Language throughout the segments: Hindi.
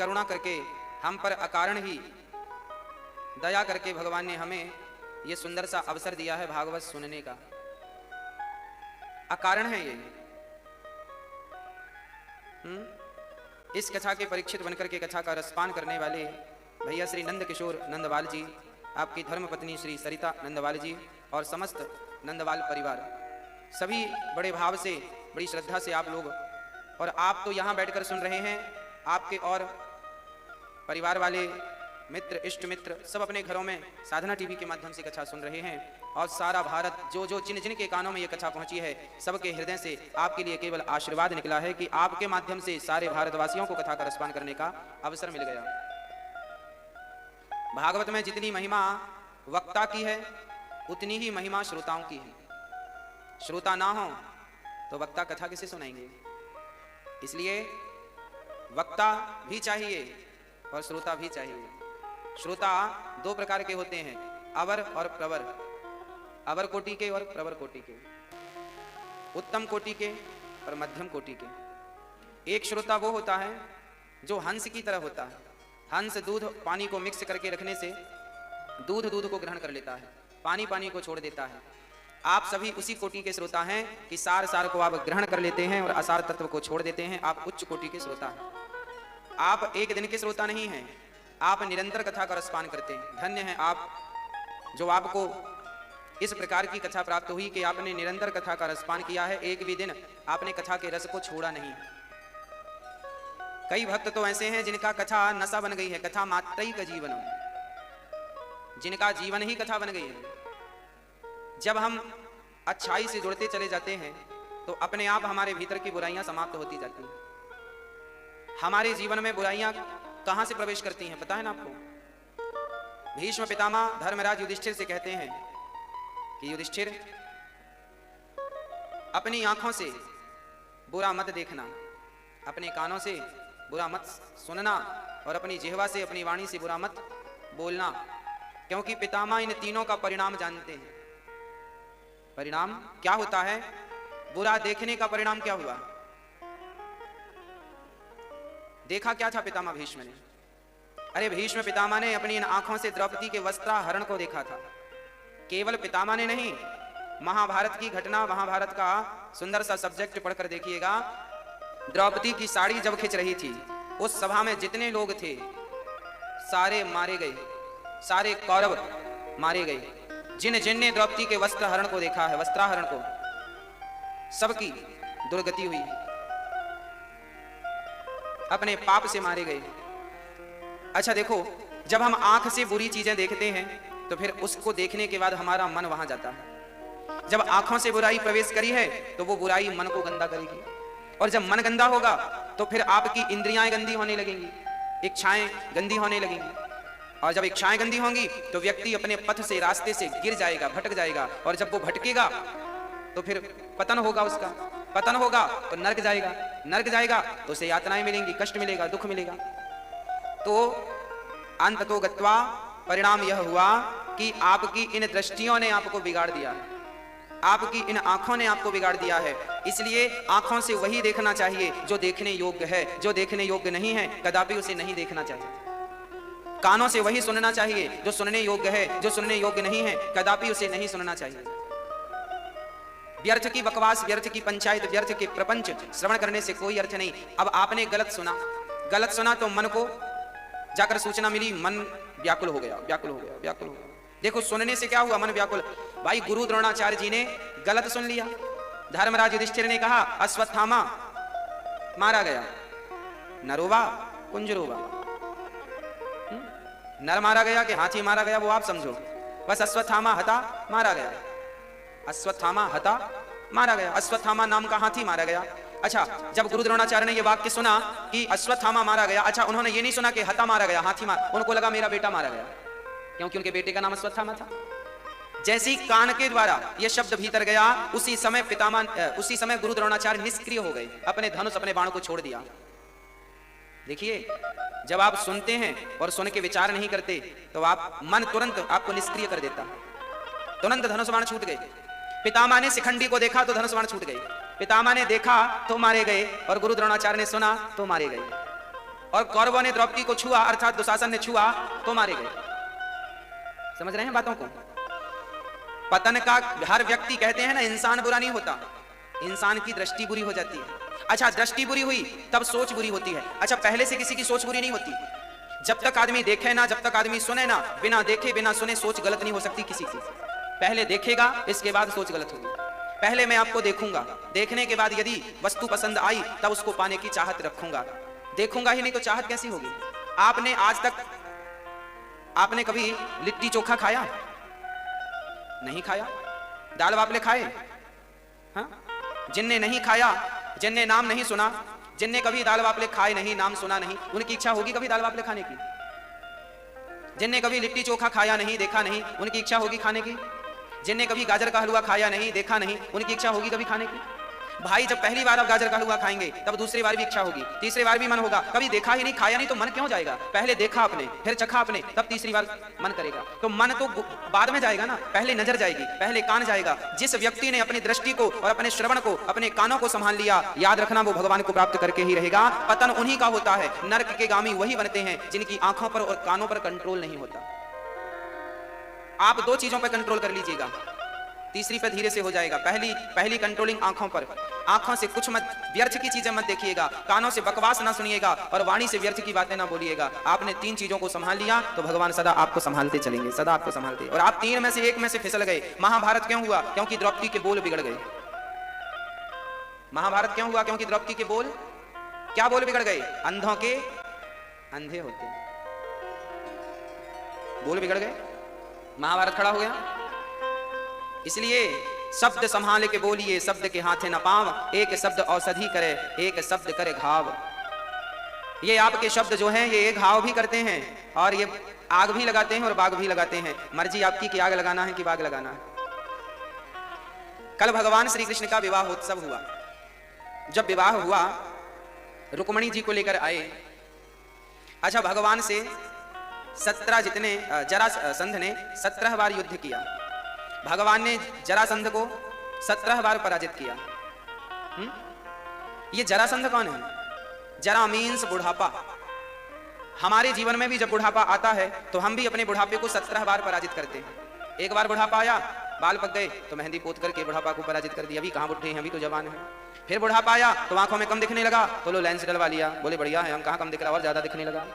करुणा करके हम पर अकारण ही दया करके भगवान ने हमें ये सुंदर सा अवसर दिया है भागवत सुनने का। अकारण है ये। इस कथा के परीक्षित बनकर के कथा का रसपान करने वाले भैया श्री नंद किशोर नंदवाल जी, आपकी धर्म पत्नी श्री सरिता नंदवाल जी और समस्त नंदवाल परिवार, सभी बड़े भाव से बड़ी श्रद्धा से आप लोग, और आप तो यहाँ बैठकर सुन रहे हैं, आपके और परिवार वाले मित्र इष्ट मित्र सब अपने घरों में साधना टीवी के माध्यम से कथा सुन रहे हैं, और सारा भारत जो जो जिन जिन के कानों में ये कथा पहुंची है, सबके हृदय से आपके लिए केवल आशीर्वाद निकला है कि आपके माध्यम से सारे भारतवासियों को कथा का रसपान करने का अवसर मिल गया। भागवत में जितनी महिमा वक्ता की है उतनी ही महिमा श्रोताओं की है। श्रोता ना हो तो वक्ता कथा किसे सुनाएंगे? इसलिए वक्ता भी चाहिए और श्रोता भी चाहिए। श्रोता दो प्रकार के होते हैं, अवर और प्रवर। अवर कोटि के और प्रवर कोटि के, उत्तम कोटि के और मध्यम कोटि के। एक श्रोता वो होता है जो हंस की तरह होता है। हंस दूध पानी को मिक्स करके रखने से दूध दूध को ग्रहण कर लेता है, पानी पानी को छोड़ देता है। आप सभी उसी कोटि के श्रोता हैं कि सार सार को आप ग्रहण कर लेते हैं और असार तत्व को छोड़ देते हैं। आप उच्च कोटि के श्रोता हैं। आप एक दिन के श्रोता नहीं हैं, आप निरंतर कथा का रसपान करते हैं। धन्य हैं आप जो आपको इस प्रकार की कथा प्राप्त हुई कि आपने निरंतर कथा का रसपान किया है, एक भी दिन आपने कथा के रस को छोड़ा नहीं। कई भक्त तो ऐसे हैं जिनका कथा नशा बन गई है, कथा मात्रई का जीवनम, जिनका जीवन ही कथा बन गई है। जब हम अच्छाई से जुड़ते चले जाते हैं तो अपने आप हमारे भीतर की बुराइयां समाप्त होती जाती हैं। हमारे जीवन में बुराइयां कहां से प्रवेश करती हैं पता है ना आपको? भीष्म पितामह धर्मराज युधिष्ठिर से कहते हैं कि युधिष्ठिर, अपनी आंखों से बुरा मत देखना, अपने कानों से बुरा मत सुनना और अपनी जिह्वा से, अपनी वाणी से बुरा मत बोलना, क्योंकि पितामह इन तीनों का परिणाम जानते हैं। परिणाम क्या होता है? बुरा देखने का परिणाम क्या हुआ? देखा क्या था पितामह भीष्म ने? अरे भीष्म पितामह ने अपनी इन आंखों से द्रौपदी के वस्त्राहरण को देखा था। केवल पितामह ने नहीं, महाभारत की घटना, महाभारत का सुंदर सा सब्जेक्ट पढ़कर देखिएगा। द्रौपदी की साड़ी जब खिंच रही थी, उस सभा में जितने लोग थे सारे मारे गए, सारे कौरव मारे गए। जिन जिनने द्रौपदी के वस्त्रहरण को देखा है, वस्त्राहरण को, सबकी दुर्गति हुई, अपने पाप से मारे गए। अच्छा देखो, जब हम आंख से बुरी चीजें देखते हैं तो फिर उसको देखने के बाद हमारा मन वहां जाता है। जब आंखों से बुराई प्रवेश करी है तो वो बुराई मन को गंदा करेगी, और जब मन गंदा होगा तो फिर आपकी इंद्रियां गंदी होने लगेंगी, इच्छाएं गंदी होने लगेंगी, और जब इच्छाएं गंदी होंगी तो व्यक्ति अपने पथ से, रास्ते से गिर जाएगा, भटक जाएगा, और जब वो भटकेगा तो फिर पतन होगा उसका। पतन होगा तो नरक जाएगा, नरक जाएगा तो उसे यातनाएं मिलेंगी, कष्ट मिलेगा, दुख मिलेगा। तो अंत तो गत्वा परिणाम यह हुआ कि आपकी इन दृष्टियों ने आपको बिगाड़ दिया है, आपकी इन आंखों ने आपको बिगाड़ दिया है। इसलिए आंखों से वही देखना चाहिए जो देखने योग्य है, जो देखने योग्य नहीं है कदापि उसे नहीं देखना चाहिए। कानों से वही सुनना चाहिए जो सुनने योग्य है, जो सुनने योग्य नहीं है कदापि उसे नहीं सुनना चाहिए। व्यर्थ की बकवास, व्यर्थ की पंचायत, व्यर्थ के प्रपंच श्रवण करने से कोई अर्थ नहीं। अब आपने गलत सुना तो मन को जाकर सूचना मिली, मन व्याकुल हो गया, व्याकुल हो गया, व्याकुल हो गया। देखो सुनने से क्या हुआ? मन व्याकुल। भाई गुरु द्रोणाचार्य जी ने गलत सुन लिया। धर्मराज युधिष्ठिर ने कहा अश्वत्थामा मारा गया, नरोवा कुंजरोवा। नर मारा गया कि हाथी मारा गया वो आप समझो, बस अश्वत्थामा हता मारा गया, अश्वत्थामा हता मारा गया, अश्वत्थामा नाम का हाथी मारा गया। अच्छा, जब गुरु द्रोणाचार्य ने ये वाक्य सुना कि अश्वत्थामा मारा गया, अच्छा उन्होंने ये नहीं सुना कि हता मारा गया, हाथी मारा, उनको लगा मेरा बेटा मारा गया, क्योंकि उनके बेटे का नाम अश्वत्थामा था। जैसी कान के द्वारा यह शब्द भीतर गया, उसी समय गुरु द्रोणाचार्य निष्क्रिय हो गए, अपने धनुष, अपने बाण को छोड़ दिया। देखिए, जब आप सुनते हैं और सुन के विचार नहीं करते तो आप मन तुरंत आपको निष्क्रिय कर देता, तुरंत धनुष बाण छूट गए। पितामह ने शिखंडी को देखा तो धनुष बाण छूट गए, पितामह ने देखा तो मारे गए, और गुरु द्रोणाचार्य ने सुना तो मारे गए। और कौरवों ने द्रौपदी को छुआ, अर्थात दुशासन ने छुआ, तो मारे गए। समझ रहे हैं बातों को? पतन का हर व्यक्ति, कहते हैं ना, इंसान बुरा नहीं होता, इंसान की दृष्टि बुरी हो जाती है। अच्छा, दृष्टि बुरी हुई तब सोच बुरी होती है। अच्छा, पहले से किसी की सोच बुरी नहीं होती। जब तक आदमी देखे ना, जब तक आदमी सुने ना, बिना देखे बिना सुने सोच गलत नहीं हो सकती किसी की। पहले देखेगा, इसके बाद सोच गलत होगी। पहले मैं आपको देखूंगा, देखने के बाद यदि वस्तु पसंद आई तब उसको पाने की चाहत रखूंगा। देखूंगा ही नहीं तो चाहत कैसी होगी? आपने आज तक, आपने कभी लिट्टी चोखा खाया? नहीं खाया। दाल बाफले खाए? हाँ? जिनने नहीं खाया, जिनने नाम नहीं सुना, जिनने कभी दाल बाफले खाए नहीं, नाम सुना नहीं, उनकी इच्छा होगी कभी दाल बाफले खाने की? जिनने कभी लिट्टी चोखा खाया नहीं, देखा नहीं, उनकी इच्छा होगी खाने की? जिनने कभी गाजर का हलवा खाया नहीं, देखा नहीं, उनकी इच्छा होगी कभी खाने की? भाई, जब पहली बार आप गाजर का हलवा खाएंगे तब दूसरी बार भी इच्छा होगी, तीसरी बार भी मन होगा। कभी देखा ही नहीं, खाया नहीं तो मन क्यों जाएगा? पहले देखा आपने, फिर चखा आपने, तब तीसरी बार मन करेगा। तो मन तो बाद में जाएगा ना, पहले नजर जाएगी, पहले कान जाएगा। जिस व्यक्ति ने अपनी दृष्टि को और अपने श्रवण को, अपने कानों को संभाल लिया, याद रखना वो भगवान को प्राप्त करके ही रहेगा। पतन उन्हीं का होता है। नरक के गामी वही बनते हैं जिनकी आंखों पर और कानों पर कंट्रोल नहीं होता। आप दो चीजों पर कंट्रोल कर लीजिएगा, तीसरी पे धीरे से हो जाएगा। पहली कंट्रोलिंग आंखों पर। आंखों से कुछ मत, व्यर्थ की चीजें मत देखिएगा, कानों से बकवास ना सुनिएगा और वाणी से व्यर्थ की बातें ना बोलिएगा। आपने तीन चीजों को संभाल लिया तो भगवान सदा आपको संभालते चलेंगे, सदा आपको संभालते। और आप तीन में से एक में से फिसल गए। महाभारत क्यों हुआ? क्योंकि द्रौपदी के बोल बिगड़ गए। महाभारत क्यों हुआ? क्योंकि द्रौपदी के बोल, क्या बोल बिगड़ गए? अंधों के अंधे होते, बोल बिगड़ गए, महाभारत खड़ा हो गया। इसलिए शब्द संभाल के बोलिए, शब्द के हाथे न पाव, एक शब्द औषधि करे, एक शब्द करे घाव। ये आपके शब्द जो हैं ये घाव भी करते हैं और ये आग भी लगाते हैं और बाग भी लगाते हैं। मर्जी आपकी कि आग लगाना है कि बाग लगाना है। कल भगवान श्री कृष्ण का विवाह उत्सव हुआ। जब विवाह हुआ, रुक्मणी जी को लेकर आए। अच्छा, भगवान से 17 जितने जरासंध ने 17 बार युद्ध किया। भगवान ने जरासंध को 17 बार पराजित किया। ये जरासंध कौन है? जरा मीन्स बुढ़ापा। हमारे जीवन में भी जब बुढ़ापा आता है तो हम भी अपने बुढ़ापे को 17 बार पराजित करते हैं। एक बार बुढ़ापा आया, बाल पक गए तो मेहंदी पोत करके बुढ़ापा को पराजित कर दिया, अभी कहाँ बुढ़े हैं, अभी तो जवान है। फिर बुढ़ापा आया तो आंखों में कम दिखने लगा तो लो लेंस डलवा लिया, बोले बढ़िया है, हम कहाँ कम दिख रहा और ज्यादा दिखने लगा।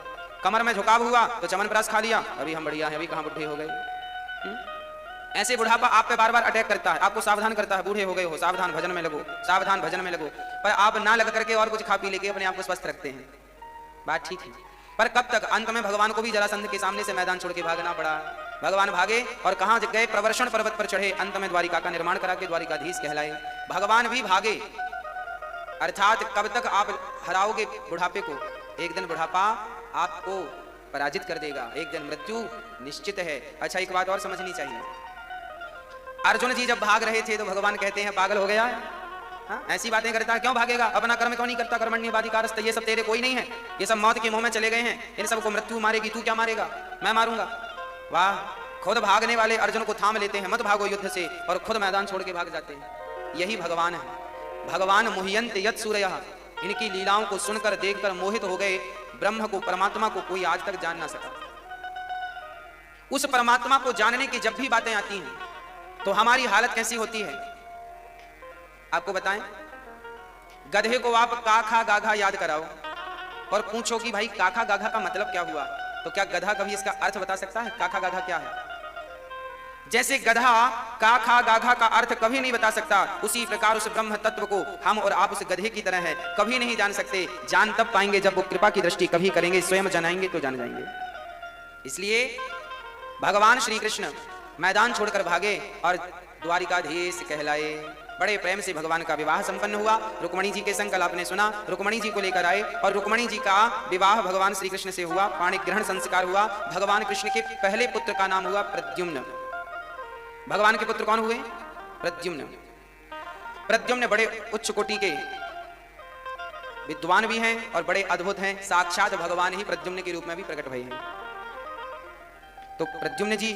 कमर में झुकाव हुआ तो चमनप्राश खा लिया, अभी हम बढ़िया हैं, अभी कहाँ बुढ़े हो गए। ऐसे बुढ़ापा आप पे बार बार अटैक करता है, आपको सावधान करता है, बूढ़े हो गए हो, सावधान भजन में लगो, सावधान भजन में लगो। पर आप ना लग करके और कुछ खा पी लेके अपने आप को स्वस्थ रखते हैं। बात ठीक है, पर कब तक? अंत में भगवान को भी जरासंध के सामने से मैदान छोड़ के भागना पड़ा। भगवान भागे और कहां गए? प्रवर्षण पर्वत पर चढ़े, अंत में द्वारिका का निर्माण करा के द्वारिकाधीश कहलाए। भगवान भी भागे, अर्थात कब तक आप हराओगे बुढ़ापे को? एक दिन बुढ़ापा आपको पराजित कर देगा, एक दिन मृत्यु निश्चित है। अच्छा, एक बात और समझनी चाहिए। अर्जुन जी जब भाग रहे थे तो भगवान कहते हैं पागल हो गया है, हाँ? ऐसी बातें करता है, क्यों भागेगा? अपना कर्म क्यों नहीं करता? कर्मण्येवाधिकारस्ते, ये सब तेरे कोई नहीं है, ये सब मौत के मुंह में चले गए हैं, इन सबको मृत्यु मारेगी, तू क्या मारेगा? मैं मारूंगा। वाह, खुद भागने वाले अर्जुन को थाम लेते हैं, मत भागो युद्ध से, और खुद मैदान छोड़ के भाग जाते हैं। यही भगवान है। भगवान मुह्यंत यत् सूरयः, इनकी लीलाओं को सुनकर देखकर मोहित हो गए। ब्रह्म को, परमात्मा को कोई आज तक जान ना सका। उस परमात्मा को जानने की जब भी बातें आती हैं तो हमारी हालत कैसी होती है आपको बताएं? गधे को आप काखा गाघा याद कराओ और पूछो कि भाई काखा गाघा का मतलब क्या हुआ, तो क्या गधा कभी इसका अर्थ बता सकता है? काखा गाघा क्या है? जैसे गधा काखा गाघा का अर्थ कभी नहीं बता सकता, उसी प्रकार उस ब्रह्म तत्व को हम और आप उस गधे की तरह है, कभी नहीं जान सकते। जान तब पाएंगे जब वो कृपा की दृष्टि कभी करेंगे, स्वयं जानेंगे तो जान जाएंगे। इसलिए भगवान श्री कृष्ण मैदान छोड़कर भागे और द्वारिकाधीश कहलाए। बड़े प्रेम से भगवान का विवाह संपन्न हुआ। रुक्मणी जी के संकल्प आपने सुना, रुक्मणी जी को लेकर आए और रुक्मणी जी का विवाह भगवान श्री कृष्ण से हुआ। पाणिक ग्रहण संस्कार हुआ। भगवान कृष्ण के पहले पुत्र का नाम हुआ प्रद्युम्न। भगवान के पुत्र कौन हुए? प्रद्युम्न। प्रद्युम्न बड़े उच्च कोटि के विद्वान भी हैं और बड़े अद्भुत हैं। साक्षात भगवान ही प्रद्युम्न के रूप में भी प्रकट हुए हैं। तो प्रद्युम्न जी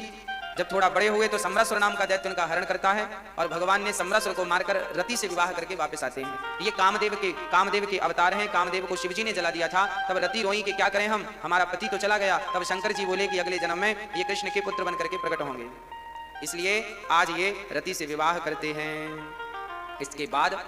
जब थोड़ा बड़े हुए तो सम्रासुर नाम का दैत्य उनका हरण करता है और भगवान ने सम्रासुर को मारकर रति से विवाह करके वापस आते हैं। ये कामदेव के अवतार हैं। कामदेव को शिवजी ने जला दिया था। तब रति रोई कि क्या करें हम, हमारा पति तो चला गया। तब शंकर जी बोले कि अगले जन्म में ये कृष्ण के पुत्र बनकर के प्रकट होंगे, इसलिए आज ये रति से विवाह करते हैं। इसके बाद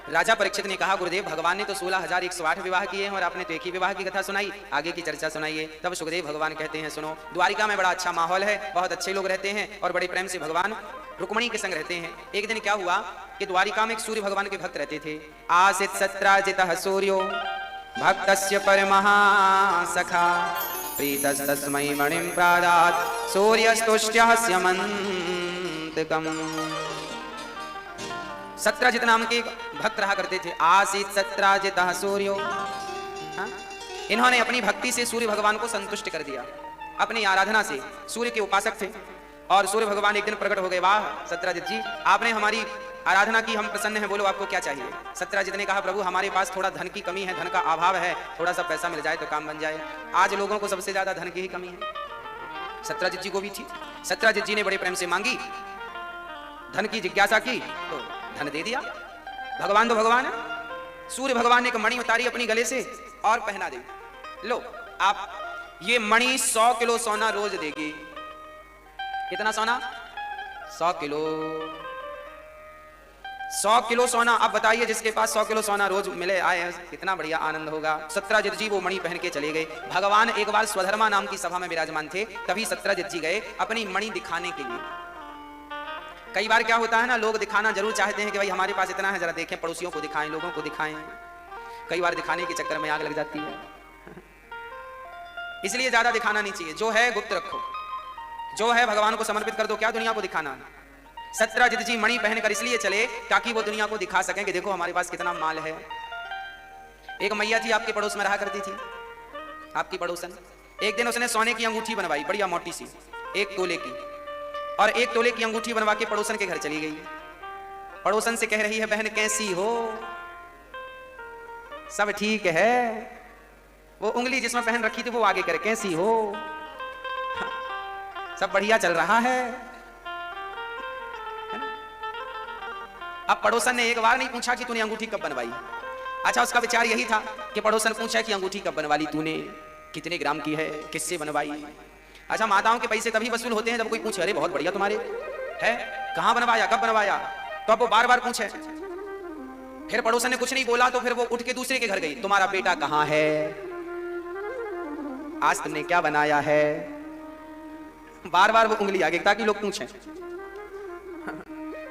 राजा परीक्षित ने कहा, गुरुदेव भगवान ने तो 16,108 विवाह किए हैं और आपने तो एक ही विवाह की कथा सुनाई, आगे की चर्चा सुनाइए। तब सुखदेव भगवान कहते हैं, सुनो, द्वारिका में बड़ा अच्छा माहौल है, बहुत अच्छे लोग रहते हैं और बड़े प्रेम से भगवान रुक्मणी के संग रहते हैं। एक दिन क्या हुआ कि द्वारिका में एक सूर्य भगवान के भक्त रहते थे। आसित सत्राजितः सूर्यो भक्तस्य परमः सखा प्रीतस्तस्मै मणिं प्रादात् सूर्यस्तुष्ट्यः स्यमन्तकम्। सत्राजित नाम के भक्त रहा करते थे। आसीत सत्राजितः सूर्यो, इन्होंने अपनी भक्ति से सूर्य भगवान को संतुष्ट कर दिया। अपनी आराधना से सूर्य के उपासक थे और सूर्य भगवान एक दिन प्रकट हो गए। वाह सत्राजित जी, आपने हमारी आराधना की, हम प्रसन्न हैं, बोलो आपको क्या चाहिए। सत्राजित ने कहा, प्रभु हमारे पास थोड़ा धन की कमी है, धन का अभाव है, थोड़ा सा पैसा मिल जाए तो काम बन जाए। आज लोगों को सबसे ज्यादा धन की ही कमी है, सत्राजित जी को भी थी। सत्राजित जी ने बड़े प्रेम से मांगी, धन की जिज्ञासा की तो धन दे दिया। भगवान तो भगवान है। सूर्य भगवान ने एक मणि उतारी अपनी गले से और पहना दी। लो आप, ये मणि 100 किलो सोना रोज देगी। कितना सोना? 100 किलो। 100 किलो सोना। अब बताइए, जिसके पास 100 किलो सोना रोज मिले आए, कितना बढ़िया आनंद होगा। सत्राजित जी वो मणि पहन के चले गए। भगवान एक बार स्वधर्मा नाम की सभा में विराजमान थे, तभी सत्राजित जी गए अपनी मणि दिखाने के लिए। कई बार क्या होता है ना, लोग दिखाना जरूर चाहते हैं कि भाई हमारे पास इतना है, जरा देखें, पड़ोसियों को दिखाएं, लोगों को दिखाएं। कई बार दिखाने के चक्कर में आग लग जाती है, इसलिए ज्यादा दिखाना नहीं चाहिए। जो है गुप्त रखो, जो है भगवान को समर्पित कर दो, क्या दुनिया को दिखाना। सत्राजित जी मणि पहनकर इसलिए चले ताकि वो दुनिया को दिखा सकें कि देखो हमारे पास कितना माल है। एक मैया थी, आपके पड़ोस में रहा करती थी, आपकी पड़ोसन। एक दिन उसने सोने की अंगूठी बनवाई, बढ़िया मोटी सी, 1 तोले की, और 1 तोले की अंगूठी बनवा के पड़ोसन के घर चली गई। पड़ोसन से कह रही है, बहन कैसी हो, सब ठीक है। वो उंगली जिसमें पहन रखी थी वो आगे करे, कैसी हो, सब बढ़िया चल रहा है ना? अब पड़ोसन ने एक बार नहीं पूछा कि तूने अंगूठी कब बनवाई। अच्छा, उसका विचार यही था कि पड़ोसन पूछा कि अंगूठी कब बनवा ली तूने, कितने ग्राम की है, किससे बनवाई। अच्छा, माताओं के पैसे तभी वसूल होते हैं जब कोई पूछे, अरे बहुत बढ़िया तुम्हारे है, कहां बनवाया, कब बनवाया। तो अब वो बार बार पूछे। फिर पड़ोसन ने कुछ नहीं बोला तो फिर वो उठ के दूसरे के घर गई, तुम्हारा बेटा कहां है, आज तुमने क्या बनाया है। बार बार वो उंगली आगे ताकि लोग पूछें,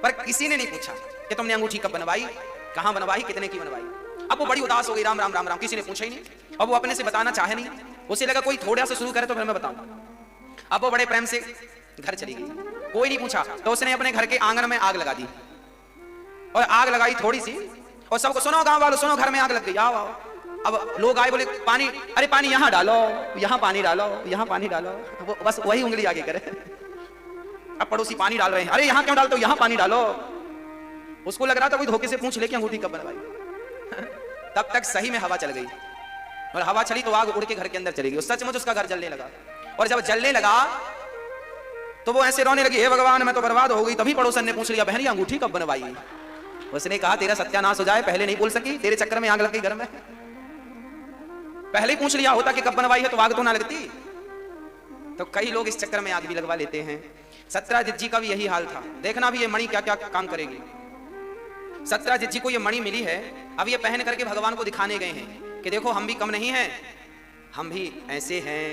पर किसी ने नहीं पूछा कि तुमने अंगूठी कब बनवाई, कहां बनवाई, कितने की बनवाई। अब वो बड़ी उदास हो गई, राम राम राम राम, किसी ने पूछा ही नहीं। अब वो अपने से बताना चाहे नहीं, उसे लगा कोई थोड़ा सा शुरू करे तो फिर मैं बताऊं। अब वो बड़े प्रेम से घर चली गई, कोई नहीं पूछा। तो उसने अपने घर के आंगन में आग लगा दी, और आग लगाई थोड़ी सी, और सबको, सुनो गांव वालों सुनो, घर में आग लग गई, आओ आओ। अब लोग आए, बोले पानी, अरे पानी यहाँ डालो, यहाँ पानी डालो, यहाँ पानी डालो। वो बस वही उंगली आगे करे। अब पड़ोसी पानी डाल रहे हैं, अरे यहाँ क्यों डालते हो, यहाँ पानी डालो। उसको लग रहा था कोई धोखे से पूछ ले कि अंगूठी कब बनवाई। तब तक सही में हवा चल गई, और हवा चली तो आग उड़ के घर के अंदर चली गई। सचमुच उसका घर जलने लगा, और जब जलने लगा तो वो ऐसे रोने लगी, हे भगवान मैं तो बर्बाद हो गई। तभी पड़ोसन ने पूछ लिया, बहन ये अंगूठी कब बनवाई। उसने कहा, तेरा सत्यानाश हो जाए, पहले नहीं बोल सकी, तेरे चक्कर में आग लग गई घर में। पहले ही पूछ लिया होता कि कब बनवाई है तो आग तो ना लगती। तो कई लोग इस चक्कर में आग भी लगवा लेते हैं। सत्राजित जी का भी यही हाल था। देखना भी ये मणि क्या क्या काम करेगी। सत्राजित जी को ये मणि मिली है, अब ये पहन करके भगवान को दिखाने गए हैं कि देखो हम भी कम नहीं हैं, हम भी ऐसे हैं।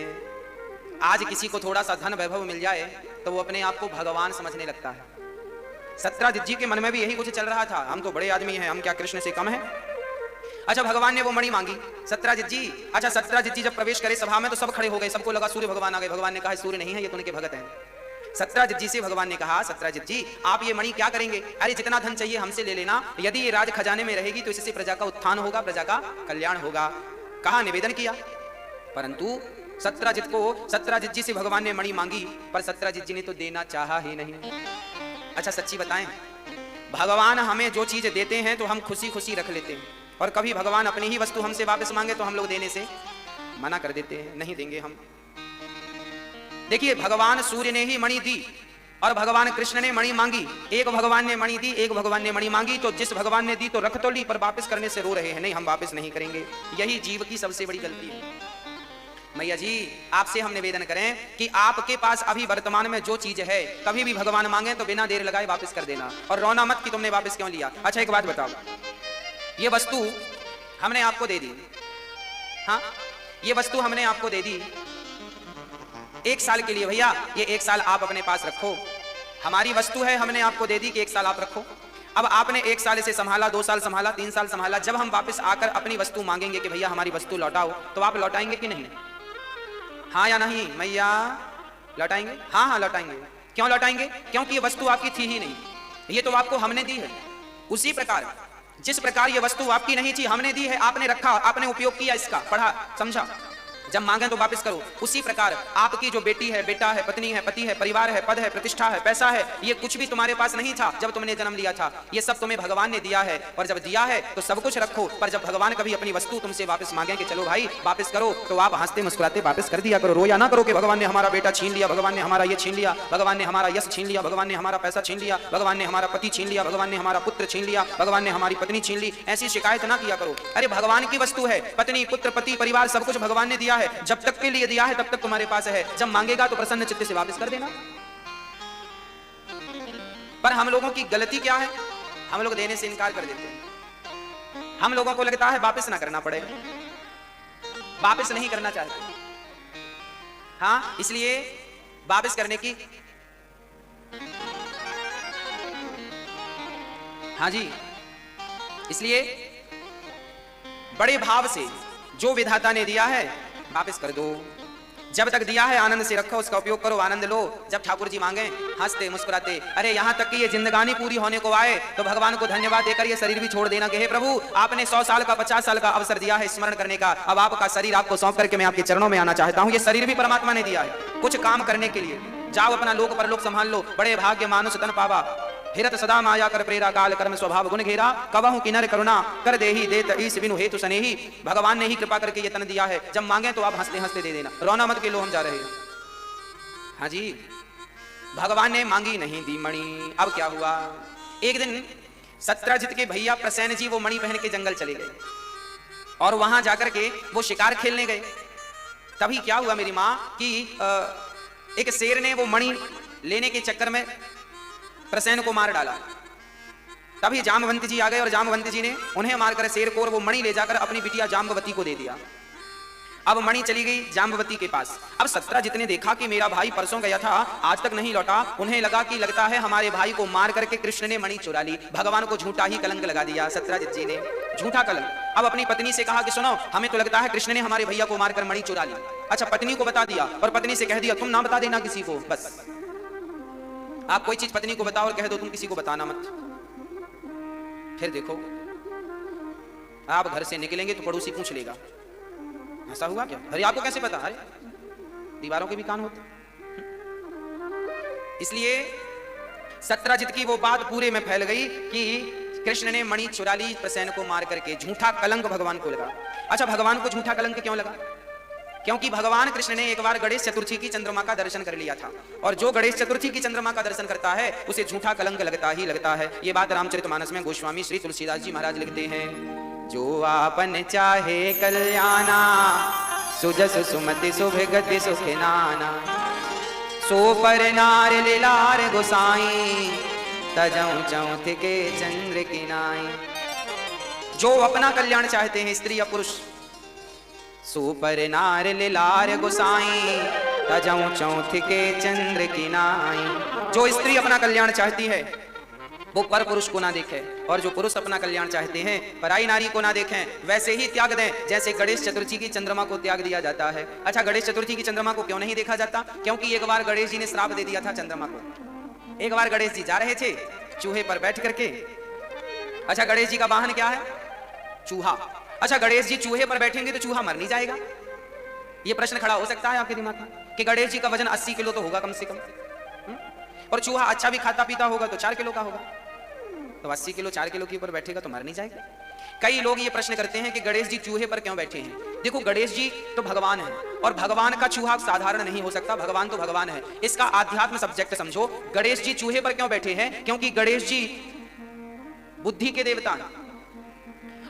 आज किसी को थोड़ा सा धन वैभव मिल जाए तो वो अपने आप को भगवान समझने लगता है। सत्राजित जी के मन में भी यही कुछ चल रहा था, हम तो बड़े आदमी हैं, हम क्या कृष्ण से कम हैं। अच्छा, भगवान ने वो मणि मांगी सत्राजित जी। अच्छा, सत्राजित जी जब प्रवेश करे सभा में तो सब खड़े हो गए, सबको लगा सूर्य भगवान आ गए। भगवान ने कहा, सूर्य नहीं है, ये तो उनके भगत हैं। सत्राजित जी से भगवान ने कहा, सत्राजित जी आप ये मणि क्या करेंगे। अरे जितना धन चाहिए हमसे ले लेना, यदि ये राज खजाने में रहेगी तो इससे प्रजा का उत्थान होगा, प्रजा का कल्याण होगा। कहा, निवेदन किया। परंतु सत्राजित जी से भगवान ने मणि मांगी, पर सत्राजित जी ने तो देना चाहा ही नहीं। अच्छा सच्ची बताएं, भगवान हमें जो चीज देते हैं तो हम खुशी खुशी रख लेते हैं, और कभी भगवान अपनी ही वस्तु हमसे वापस मांगे तो हम लोग देने से मना कर देते हैं, नहीं देंगे हम। देखिए, भगवान सूर्य ने ही मणि दी, और भगवान कृष्ण ने मणि मांगी, एक भगवान ने मणि दी, एक भगवान ने मणि मांगी, तो जिस भगवान ने दी तो रख तो ली, पर वापस करने से रो रहे हैं, नहीं हम वापस नहीं करेंगे। यही जीव की सबसे बड़ी गलती है। मैया जी आपसे हम निवेदन करें कि आपके पास अभी वर्तमान में जो चीज है, कभी भी भगवान मांगे तो बिना देर लगाए वापस कर देना, और रोना मत कि तुमने वापस क्यों लिया। अच्छा एक बात बताओ, ये वस्तु हमने आपको दे दी, हाँ ये वस्तु हमने आपको दे दी 1 साल के लिए, भैया ये 1 साल आप अपने पास रखो, हमारी वस्तु है, हमने आपको दे दी कि 1 साल आप रखो। अब आपने 1 साल इसे संभाला, 2 साल संभाला, 3 साल संभाला, जब हम वापस आकर अपनी वस्तु मांगेंगे कि भैया हमारी वस्तु लौटाओ, तो आप लौटाएंगे कि नहीं, हाँ या नहीं मैया, लौटाएंगे? हाँ हाँ लौटाएंगे। क्यों लौटाएंगे? क्योंकि ये वस्तु आपकी थी ही नहीं, ये तो आपको हमने दी है। उसी प्रकार जिस प्रकार ये वस्तु आपकी नहीं थी, हमने दी है, आपने रखा, आपने उपयोग किया, इसका पढ़ा समझा, जब मांगे तो वापस करो। उसी प्रकार आपकी जो बेटी है, बेटा है, पत्नी है, पति है, परिवार है, पद है, प्रतिष्ठा है, पैसा है, ये कुछ भी तुम्हारे पास नहीं था जब तुमने जन्म लिया था, ये सब तुम्हें भगवान ने दिया है, और जब दिया है तो सब कुछ रखो, पर जब भगवान कभी अपनी वस्तु तुमसे वापस मांगे कि चलो भाई वापस करो, तो आप हंसते मुस्कुराते वापस कर दिया करो, रोया ना करो कि भगवान ने हमारा बेटा छीन लिया, भगवान ने हमारा ये छीन लिया, भगवान ने हमारा यश छीन लिया, भगवान ने हमारा पैसा छीन लिया, भगवान ने हमारा पति छीन लिया, भगवान ने हमारा पुत्र छीन लिया, भगवान ने हमारी पत्नी छीन ली, ऐसी शिकायत ना किया करो। अरे भगवान की वस्तु है, पत्नी, पुत्र, पति, परिवार सब कुछ भगवान ने दिया है, जब तक के लिए दिया है तब तक तुम्हारे पास है, जब मांगेगा तो प्रसन्न चित्त से वापस कर देना। पर हम लोगों की गलती क्या है, हम लोग देने से इनकार कर देते हैं। हम लोगों को लगता है वापस ना करना पड़े, वापस नहीं करना चाहते, हाँ इसलिए वापस करने की, हाँ जी इसलिए बड़े भाव से जो विधाता ने दिया है वापस कर दो, जब तक दिया है आनंद से रखो, उसका उपयोग करो, आनंद लो, जब ठाकुर जी मांगे हंसते मुस्कुराते। अरे यहाँ तक कि ये जिंदगानी पूरी होने को आए तो भगवान को धन्यवाद देकर ये शरीर भी छोड़ देना कि हे प्रभु आपने 100 साल का 50 साल का अवसर दिया है स्मरण करने का, अब आपका शरीर आपको सौंप करके मैं आपके चरणों में आना चाहता हूँ। ये शरीर भी परमात्मा ने दिया है कुछ काम करने के लिए, जाओ अपना लोक परलोक संभाल लो, बड़े भाग्य मानुष तन पावा, हिरत सदा माया कर प्रेरा, काल कर्म स्वभाव गुण घेरा, कबहु किनर करुणा कर देही देत ईस बिनु हेतु सनेही। भगवान ने ही कृपा करके ये तन दिया है, जब मांगे तो आप हंसते हंसते दे देना, रोना मत के लो हम जा रहे हैं। हाँ जी भगवान ने मांगी नहीं दी मणि। अब क्या हुआ, एक दिन सत्रजित के भैया प्रसेन जी वो मणि पहन के जंगल चले गए और वहां जाकर के वो शिकार खेलने गए। तभी क्या हुआ मेरी माँ कि एक शेर ने वो मणि लेने के चक्कर में प्रसेन को मार डाला। तभी जामवंत जी आ गए और जामवंत जी ने उन्हें मारकर शेर को और वो मणि ले जाकर अपनी बिटिया जाम्बवती को दे दिया। अब मणि चली गई जाम्बवती के पास। अब सत्रजित ने देखा कि मेरा भाई परसों गया था आज तक नहीं लौटा, उन्हें लगा कि लगता है हमारे भाई को मार करके कृष्ण ने मणि चुरा ली, भगवान को झूठा ही कलंक लगा दिया सत्रजित जी ने, झूठा कलंक। अब अपनी पत्नी से कहा कि सुनो हमें तो लगता है कृष्ण ने हमारे भैया को मारकर मणि चुरा ली। अच्छा पत्नी को बता दिया और पत्नी से कह दिया तुम ना बता देना किसी को, बस आप कोई चीज पत्नी को बताओ और कह दो तुम किसी को बताना मत। फिर देखो आप घर से निकलेंगे तो पड़ोसी पूछ लेगा ऐसा हुआ क्या, अरे आपको कैसे पता, अरे दीवारों के भी कान होते। इसलिए सत्रजित की वो बात पूरे में फैल गई कि कृष्ण ने मणि चुरा ली प्रसेन को मार करके, झूठा कलंक भगवान को लगा। अच्छा भगवान को झूठा कलंक क्यों लगा, क्योंकि भगवान कृष्ण ने एक बार गणेश चतुर्थी की चंद्रमा का दर्शन कर लिया था, और जो गणेश चतुर्थी की चंद्रमा का दर्शन करता है उसे झूठा कलंक लगता ही लगता है। ये बात रामचरितमानस में गोस्वामी श्री तुलसीदास जी महाराज लिखते हैं, जो आपन चाहे कल्याणा सुजस सुमति सुभगति सुख नाना, सो पर नार लीलार गोसाई तजऊ चौथ के चंद्र की नाई। जो अपना कल्याण चाहते हैं स्त्री या पुरुष, सो पर नार लीलार गोसाई तजऊ चौथ के चंद्र की नाई। जो स्त्री अपना कल्याण चाहती है वो पर पुरुष को ना देखे, और जो पुरुष अपना कल्याण चाहते हैं पराई नारी को ना देखें, वैसे ही त्याग दें जैसे गणेश चतुर्थी की चंद्रमा को त्याग दिया जाता है। अच्छा गणेश चतुर्थी की चंद्रमा को क्यों नहीं देखा जाता, क्योंकि एक बार गणेश जी ने श्राप दे दिया था चंद्रमा को। एक बार गणेश जी जा रहे थे चूहे पर बैठ करके, अच्छा गणेश जी का वाहन क्या है, चूहा। अच्छा गणेश जी चूहे पर बैठेंगे तो चूहा मर नहीं जाएगा, ये प्रश्न खड़ा हो सकता है आपके दिमाग में कि गणेश जी का वजन 80 किलो तो होगा कम से कम, और चूहा अच्छा भी खाता पीता होगा तो 4 किलो का होगा, तो 80 किलो 4 किलो के ऊपर बैठेगा तो मर नहीं जाएगा। कई लोग ये प्रश्न करते हैं कि गणेश जी चूहे पर क्यों बैठे हैं, देखो गणेश जी तो भगवान है, और भगवान का चूहा साधारण नहीं हो सकता, भगवान तो भगवान है। इसका आध्यात्म सब्जेक्ट समझो। गणेश जी चूहे पर क्यों बैठे हैं? क्योंकि गणेश जी बुद्धि के देवता हैं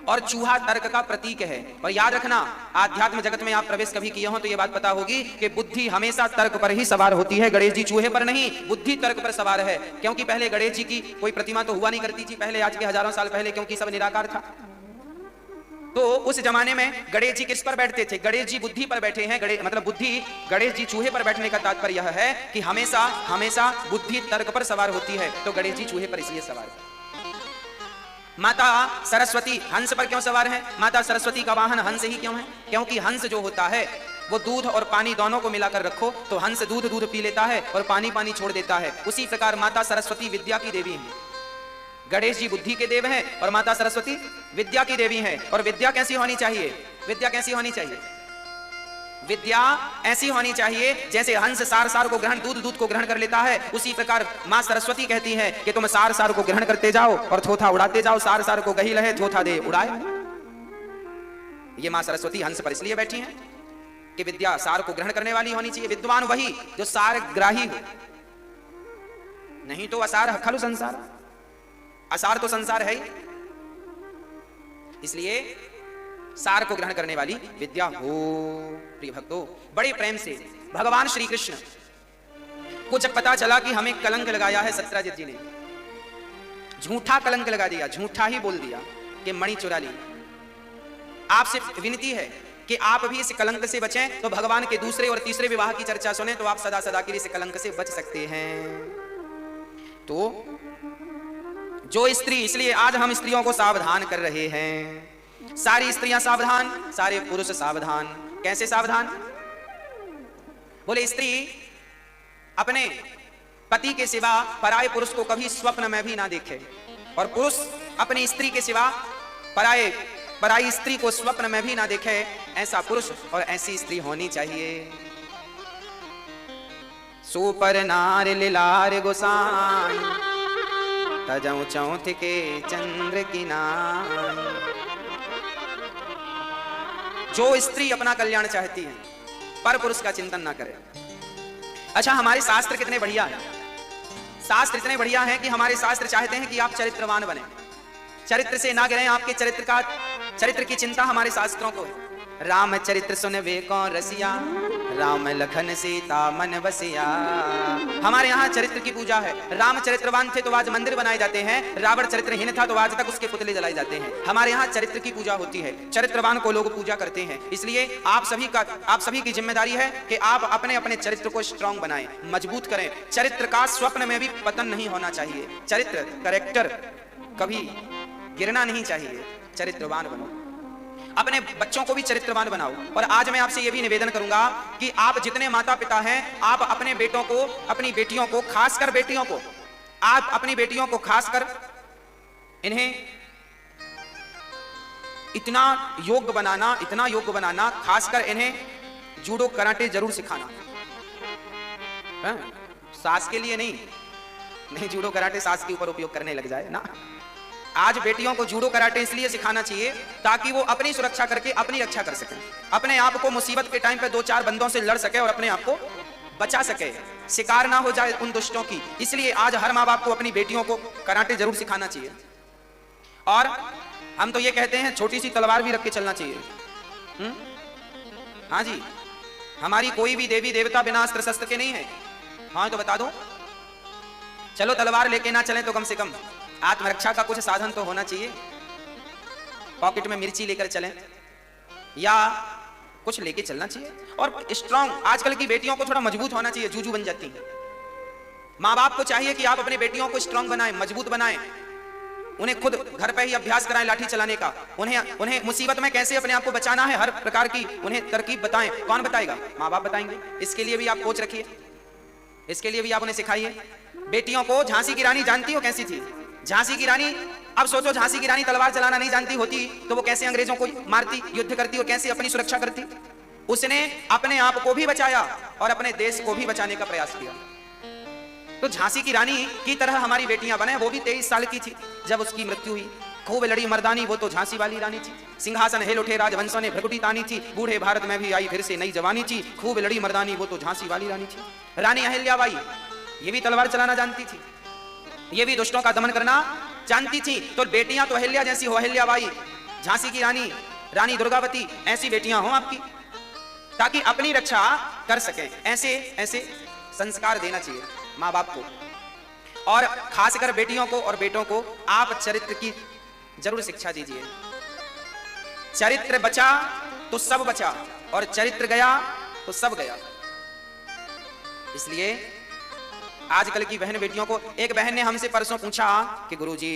और चूहा तर्क का प्रतीक है। और याद रखना, आध्यात्म जगत में आप प्रवेश कभी किए हो तो यह बात पता होगी कि बुद्धि हमेशा तर्क पर ही सवार होती है, गणेश जी चूहे पर नहीं, बुद्धि तर्क पर सवार है। क्योंकि पहले गणेश जी की कोई प्रतिमा तो हुआ नहीं करती थी पहले, आज के हजारों साल पहले, क्योंकि सब निराकार था। तो उस जमाने में गणेश जी किस पर बैठते थे? गणेश जी बुद्धि पर बैठे हैं। मतलब बुद्धि, गणेश जी चूहे पर बैठने का तात्पर्य यह है कि हमेशा हमेशा बुद्धि तर्क पर सवार होती है, तो गणेश जी चूहे पर इसलिए सवार है। माता सरस्वती हंस पर क्यों सवार है? माता सरस्वती का वाहन हंस ही क्यों है? क्योंकि हंस जो होता है वो दूध और पानी दोनों को मिलाकर रखो तो हंस दूध पी लेता है और पानी पानी छोड़ देता है। उसी प्रकार माता सरस्वती विद्या की देवी है। गणेश जी बुद्धि के देव हैं और माता सरस्वती विद्या की देवी हैं। और विद्या कैसी होनी चाहिए? विद्या कैसी होनी चाहिए? विद्या ऐसी होनी चाहिए जैसे हंस सार को ग्रहण, दूध को ग्रहण कर लेता है, उसी प्रकार मां सरस्वती कहती है कि तुम सार को ग्रहण करते जाओ और थोथा उड़ाते जाओ। सार को गही लहे थोथा दे उड़ाए। ये मां सरस्वती हंस पर इसलिए बैठी हैं कि विद्या सार को ग्रहण करने वाली होनी चाहिए। विद्वान वही जो सार ग्राही हो, नहीं तो असार खलु संसार, असार तो संसार है ही। इसलिए सार को ग्रहण करने वाली विद्या हो। प्रिय भक्तों, बड़े प्रेम से भगवान श्री कृष्ण को जब पता चला कि हमें कलंक लगाया है सत्यजित जी ने, झूठा कलंक लगा दिया, झूठा ही बोल दिया कि मणि चुरा ली। आपसे विनती है कि आप भी इस कलंक से बचें, तो भगवान के दूसरे और तीसरे विवाह की चर्चा सुने तो आप सदा सदा के लिए इस कलंक से बच सकते हैं। तो जो स्त्री, इसलिए आज हम स्त्रियों को सावधान कर रहे हैं। सारी स्त्रियां सावधान, सारे पुरुष सावधान। कैसे सावधान? बोले स्त्री अपने पति के सिवा पराये पुरुष को कभी स्वप्न में भी ना देखे, और पुरुष अपनी स्त्री के सिवा पराई स्त्री को स्वप्न में भी ना देखे। ऐसा पुरुष और ऐसी स्त्री होनी चाहिए। सुपर नार लिलार गोसाई तजऊ चौथ के चंद्र की नाई। जो स्त्री अपना कल्याण चाहती है पर पुरुष का चिंतन ना करे। अच्छा, हमारे शास्त्र कितने बढ़िया हैं। शास्त्र इतने बढ़िया हैं कि हमारे शास्त्र चाहते हैं कि आप चरित्रवान बने, चरित्र से ना गिरें। आपके चरित्र की चिंता हमारे शास्त्रों को है। राम चरित्र सुन वे कौन रसिया, राम लखन सीता मन बसिया। हमारे यहाँ चरित्र की पूजा है। राम चरित्रवान थे तो आज मंदिर बनाए जाते हैं, रावण चरित्रहीन था तो आज तक उसके पुतले जलाए जाते हैं। हमारे यहाँ चरित्र की पूजा होती है, चरित्रवान को लोग पूजा करते हैं। इसलिए आप सभी की जिम्मेदारी है कि आप अपने अपने चरित्र को स्ट्रांग बनाएं, मजबूत करें। चरित्र का स्वप्न में भी पतन नहीं होना चाहिए। चरित्र, कैरेक्टर कभी गिरना नहीं चाहिए। चरित्रवान बनो, अपने बच्चों को भी चरित्रवान बनाओ। और आज मैं आपसे यह भी निवेदन करूंगा कि आप जितने माता पिता हैं, आप अपने बेटों को, अपनी बेटियों को, खासकर बेटियों को, आप अपनी बेटियों को खासकर इन्हें इतना योग्य बनाना, खासकर इन्हें जूडो कराटे जरूर सिखाना। सास के लिए नहीं, जूडो कराटे सास के ऊपर उपयोग करने लग जाए ना। आज बेटियों को जूडो कराटे इसलिए सिखाना चाहिए ताकि वो अपनी सुरक्षा करके अपनी रक्षा कर सके, अपने आप को मुसीबत के टाइम पे 2-4 बंदों से लड़ सके और अपने आप को बचा सके, शिकार ना हो जाए उन दुष्टों की। इसलिए आज हर माँ बाप को अपनी बेटियों को कराटे जरूर सिखाना चाहिए। और हम तो ये कहते हैं छोटी सी तलवार भी रख के चलना चाहिए। हाँ जी, हमारी कोई भी देवी देवता बिना अस्त्र शस्त्र के नहीं है। हाँ तो बता दो, चलो तलवार लेके ना चलें तो कम से कम आत्मरक्षा का कुछ साधन तो होना चाहिए। पॉकेट में मिर्ची लेकर चलें या कुछ लेके चलना चाहिए। और स्ट्रांग, आजकल की बेटियों को थोड़ा मजबूत होना चाहिए, जूजू बन जाती हैं। माँ बाप को चाहिए कि आप अपने बेटियों को स्ट्रांग बनाएं, मजबूत बनाएं। उन्हें खुद घर पे ही अभ्यास कराएं लाठी चलाने का। उन्हें मुसीबत में कैसे अपने आप को बचाना है, हर प्रकार की उन्हें तरकीब बताएं। कौन बताएगा? माँ बाप बताएंगे। इसके लिए भी आप कोच रखिए, इसके लिए भी आप उन्हें सिखाइए। बेटियों को झांसी की रानी जानती हो कैसी थी? झांसी की रानी, अब सोचो झांसी की रानी तलवार चलाना नहीं जानती होती तो वो कैसे अंग्रेजों को मारती, युद्ध करती और कैसे अपनी सुरक्षा करती? उसने अपने आप को भी बचाया और अपने देश को भी बचाने का प्रयास किया। तो झांसी की रानी की तरह हमारी बेटियां बने। वो भी 23 साल की थी जब उसकी मृत्यु हुई। खूब लड़ी मर्दानी वो तो झांसी वाली रानी थी। सिंहासन हिल उठे राजवंशों ने भ्रकुटी तानी थी, बूढ़े भारत में भी आई फिर से नई जवानी थी। खूब लड़ी मर्दानी वो तो झांसी वाली रानी थी। रानी अहिल्याबाई ये भी तलवार चलाना जानती थी, ये भी दुष्टों का दमन करना जानती थी। तो बेटियां तो अहिल्या जैसी हो, अहिल्याबाई, झांसी की रानी, रानी दुर्गावती, ऐसी बेटियां हो आपकी, ताकि अपनी रक्षा कर सकें। ऐसे ऐसे संस्कार देना चाहिए माँ बाप को, और खासकर बेटियों को और बेटों को आप चरित्र की जरूर शिक्षा दीजिए। चरित्र बचा तो सब बचा, और चरित्र गया तो सब गया। इसलिए आजकल की बहन बेटियों को, एक बहन ने हमसे परसों पूछा कि गुरुजी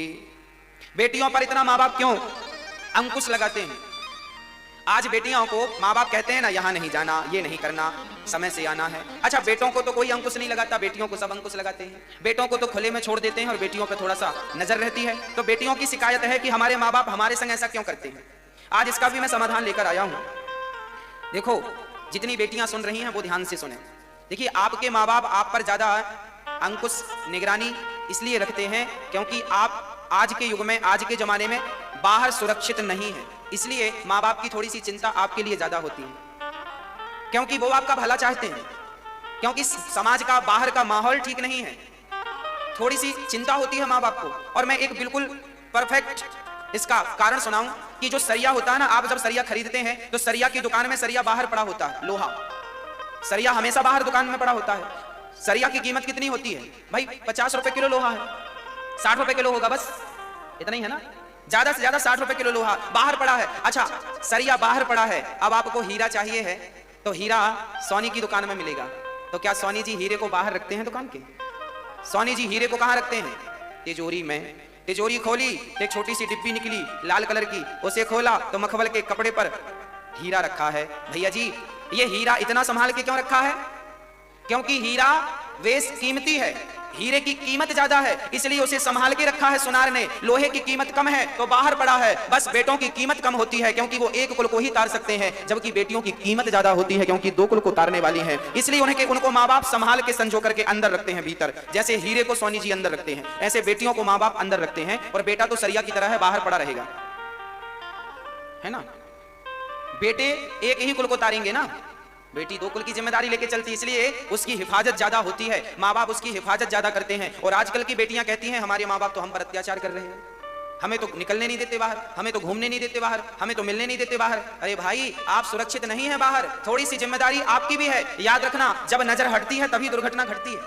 बेटियों पर इतना माँ बाप क्यों अंकुश लगाते हैं? आज बेटियों को माँ बाप कहते हैं ना, यहाँ नहीं जाना, ये नहीं करना, समय से आना है। अच्छा, बेटों को तो कोई अंकुश नहीं लगाता, बेटियों को सब अंकुश लगाते हैं। बेटों को तो खुले में छोड़ देते हैं और बेटियों पर थोड़ा सा नजर रहती है। तो बेटियों की शिकायत है कि हमारे माँ बाप हमारे संग ऐसा क्यों करते हैं। आज इसका भी मैं समाधान लेकर आया हूँ। देखो, जितनी बेटियां सुन रही हैं वो ध्यान से सुने। देखिए, आपके माँ बाप आप पर ज्यादा अंकुश निगरानी इसलिए रखते हैं क्योंकि आप आज के युग में, आज के जमाने में बाहर सुरक्षित नहीं है। इसलिए माँ बाप की थोड़ी सी चिंता आपके लिए ज्यादा होती है, क्योंकि वो आपका भला चाहते हैं, क्योंकि समाज का बाहर का माहौल ठीक नहीं है। थोड़ी सी चिंता होती है माँ बाप को। और मैं एक बिल्कुल परफेक्ट इसका कारण सुनाऊं कि जो सरिया होता है ना, आप जब सरिया खरीदते हैं तो सरिया की दुकान में सरिया बाहर पड़ा होता है, लोहा सरिया हमेशा बाहर दुकान में पड़ा होता है। सरिया की कीमत कितनी होती है भाई? 50 रुपए किलो लोहा है, 60 रुपए किलो होगा, बस इतना ही है ना, ज्यादा से ज्यादा 60 रुपए किलो लोहा बाहर पड़ा है। अच्छा, सरिया बाहर पड़ा है, अब आपको हीरा चाहिए है तो हीरा सोनी की दुकान में मिलेगा। तो क्या सोनी जी हीरे को बाहर रखते हैं दुकान के? सोनी जी हीरे को कहां रखते हैं? तिजोरी में। तिजोरी खोली, एक छोटी सी डिब्बी निकली लाल कलर की, उसे खोला तो मखमल के कपड़े पर हीरा रखा है। भैया जी, ये हीरा इतना संभाल के क्यों रखा है? क्योंकि हीरा बेस कीमती है, हीरे की कीमत ज्यादा है, इसलिए उसे संभाल के रखा है सुनार ने। लोहे की कीमत कम है तो बाहर पड़ा है। बस बेटों की कीमत कम होती है क्योंकि वो एक कुल को ही तार सकते हैं, जबकि बेटियों की कीमत ज्यादा होती है क्योंकि 2 कुल को तारने वाली हैं। इसलिए उनको माँ बाप संभाल के संजो करके अंदर रखते हैं भीतर। जैसे हीरे को सोनी जी अंदर रखते हैं, ऐसे बेटियों को माँ बाप अंदर रखते हैं। और बेटा तो सरिया की तरह है, बाहर पड़ा रहेगा, है ना। बेटे एक ही कुल को तारेंगे ना, बेटी 2 कुल की जिम्मेदारी लेके चलती है, इसलिए उसकी हिफाजत ज्यादा होती है। माँ बाप उसकी हिफाजत ज्यादा करते हैं। और आजकल की बेटियां कहती हैं हमारे माँ बाप तो हम पर अत्याचार कर रहे हैं, हमें तो निकलने नहीं देते बाहर, हमें तो घूमने नहीं देते बाहर, हमें तो मिलने नहीं देते बाहर। अरे भाई, आप सुरक्षित नहीं है बाहर, थोड़ी सी जिम्मेदारी आपकी भी है। याद रखना, जब नजर हटती है तभी दुर्घटना घटती है।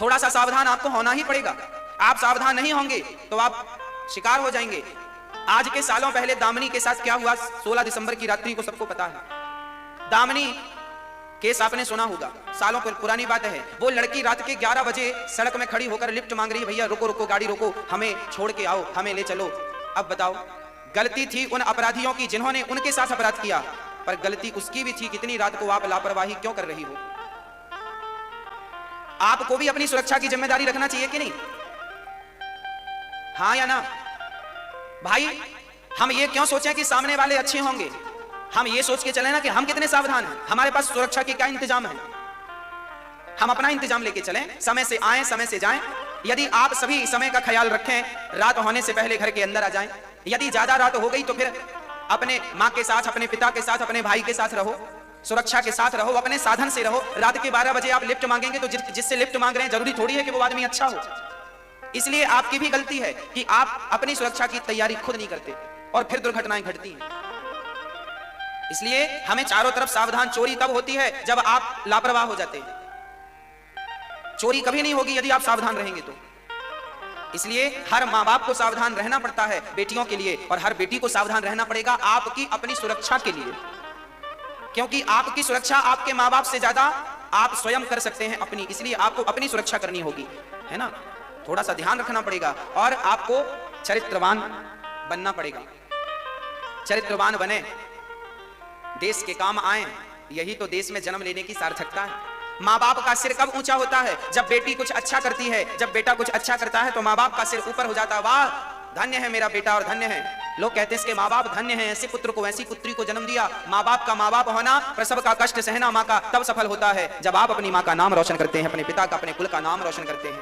थोड़ा सा सावधान आपको होना ही पड़ेगा। आप सावधान नहीं होंगे तो आप शिकार हो जाएंगे। आज के सालों पहले दामिनी के साथ क्या हुआ, 16 दिसंबर की रात्रि को सबको पता है। दामिनी केस आपने सुना होगा, सालों पुरानी बात है। वो लड़की रात के 11 बजे सड़क में खड़ी होकर लिफ्ट मांग रही है, भैया रुको रुको, गाड़ी रोको, हमें छोड़ के आओ, हमें ले चलो। अब बताओ, गलती थी उन अपराधियों की जिन्होंने उनके साथ अपराध किया, पर गलती उसकी भी थी कितनी रात को आप लापरवाही क्यों कर रही हो। आपको भी अपनी सुरक्षा की जिम्मेदारी रखना चाहिए कि नहीं? हाँ या ना भाई? हम ये क्यों सोचें कि सामने वाले अच्छे होंगे, हम ये सोच के चले ना कि हम कितने सावधान हैं, हमारे पास सुरक्षा के क्या इंतजाम है। हम अपना इंतजाम लेके चलें, समय से आएं, समय से जाएं। यदि आप सभी समय का ख्याल रखें, रात होने से पहले घर के अंदर आ जाएं। यदि ज्यादा रात हो गई तो फिर अपने माँ के साथ, अपने पिता के साथ, अपने भाई के साथ रहो, सुरक्षा के साथ रहो, अपने साधन से रहो। रात के 12 बजे आप लिफ्ट मांगेंगे तो जिससे लिफ्ट मांग रहे हैं जरूरी थोड़ी है कि वो आदमी अच्छा हो। इसलिए आपकी भी गलती है कि आप अपनी सुरक्षा की तैयारी खुद नहीं करते और फिर दुर्घटनाएं घटती हैं। इसलिए हमें चारों तरफ सावधान। चोरी तब होती है जब आप लापरवाह हो जाते हैं, चोरी कभी नहीं होगी यदि आप सावधान रहेंगे तो। इसलिए हर माँ बाप को सावधान रहना पड़ता है बेटियों के लिए, और हर बेटी को सावधान रहना पड़ेगा आपकी अपनी सुरक्षा के लिए, क्योंकि आपकी सुरक्षा आपके माँ बाप से ज्यादा आप स्वयं कर सकते हैं अपनी। इसलिए आपको अपनी सुरक्षा करनी होगी, है ना। थोड़ा सा ध्यान रखना पड़ेगा और आपको चरित्रवान बनना पड़ेगा। चरित्रवान बने, देश के काम आए, यही तो देश में जन्म लेने की सार्थकता है। माँ बाप का सिर कब ऊंचा होता है? जब बेटी कुछ अच्छा करती है, जब बेटा कुछ अच्छा करता है तो माँ बाप का सिर ऊपर हो जाता है। वाह, धन्य है मेरा बेटा और धन्य है। लोग कहते हैं इसके माँ बाप धन्य हैं, ऐसे पुत्र को, ऐसी पुत्री को जन्म दिया। माँ बाप का माँ बाप होना, प्रसव का कष्ट सहना माँ का तब सफल होता है जब आप अपनी माँ का नाम रोशन करते हैं, अपने पिता का, अपने कुल का नाम रोशन करते हैं।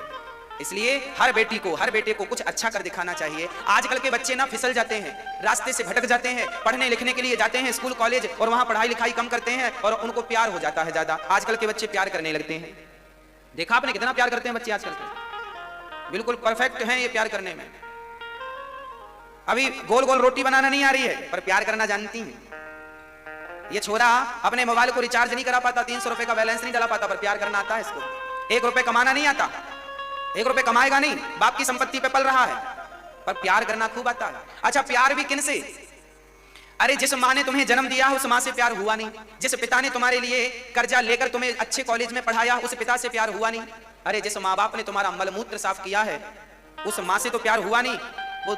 इसलिए हर बेटी को, हर बेटे को कुछ अच्छा कर दिखाना चाहिए। आजकल के बच्चे ना फिसल जाते हैं, रास्ते से भटक जाते हैं, पढ़ने लिखने के लिए जाते हैं स्कूल कॉलेज और वहां पढ़ाई लिखाई कम करते हैं और उनको प्यार हो जाता है ज्यादा। आजकल के बच्चे प्यार करने लगते हैं। देखा आपने कितना प्यार करते हैं बच्चे आजकल के, बिल्कुल परफेक्ट हैं ये प्यार करने में। अभी गोल गोल रोटी बनाना नहीं आ रही है पर प्यार करना जानती हैं। ये छोरा अपने मोबाइल को रिचार्ज नहीं करा पाता, 300 रुपए का बैलेंस नहीं डाला पाता, पर प्यार करना आता है इसको। 1 रुपए कमाना नहीं आता, 1 रुपए कमाएगा नहीं, बाप की संपत्ति पे पल रहा है, पर प्यार करना खूब आता है। अच्छा, प्यार भी किन से? अरे जिस माँ ने तुम्हें जन्म दिया उस माँ से प्यार हुआ नहीं। जिस पिता ने तुम्हारे लिए कर्जा लेकर तुम्हें अच्छे कॉलेज में पढ़ाया उस पिता से प्यार हुआ नहीं। अरे जिस माँ बाप ने तुम्हारा मलमूत्र साफ किया है उस माँ से तो प्यार हुआ नहीं। वो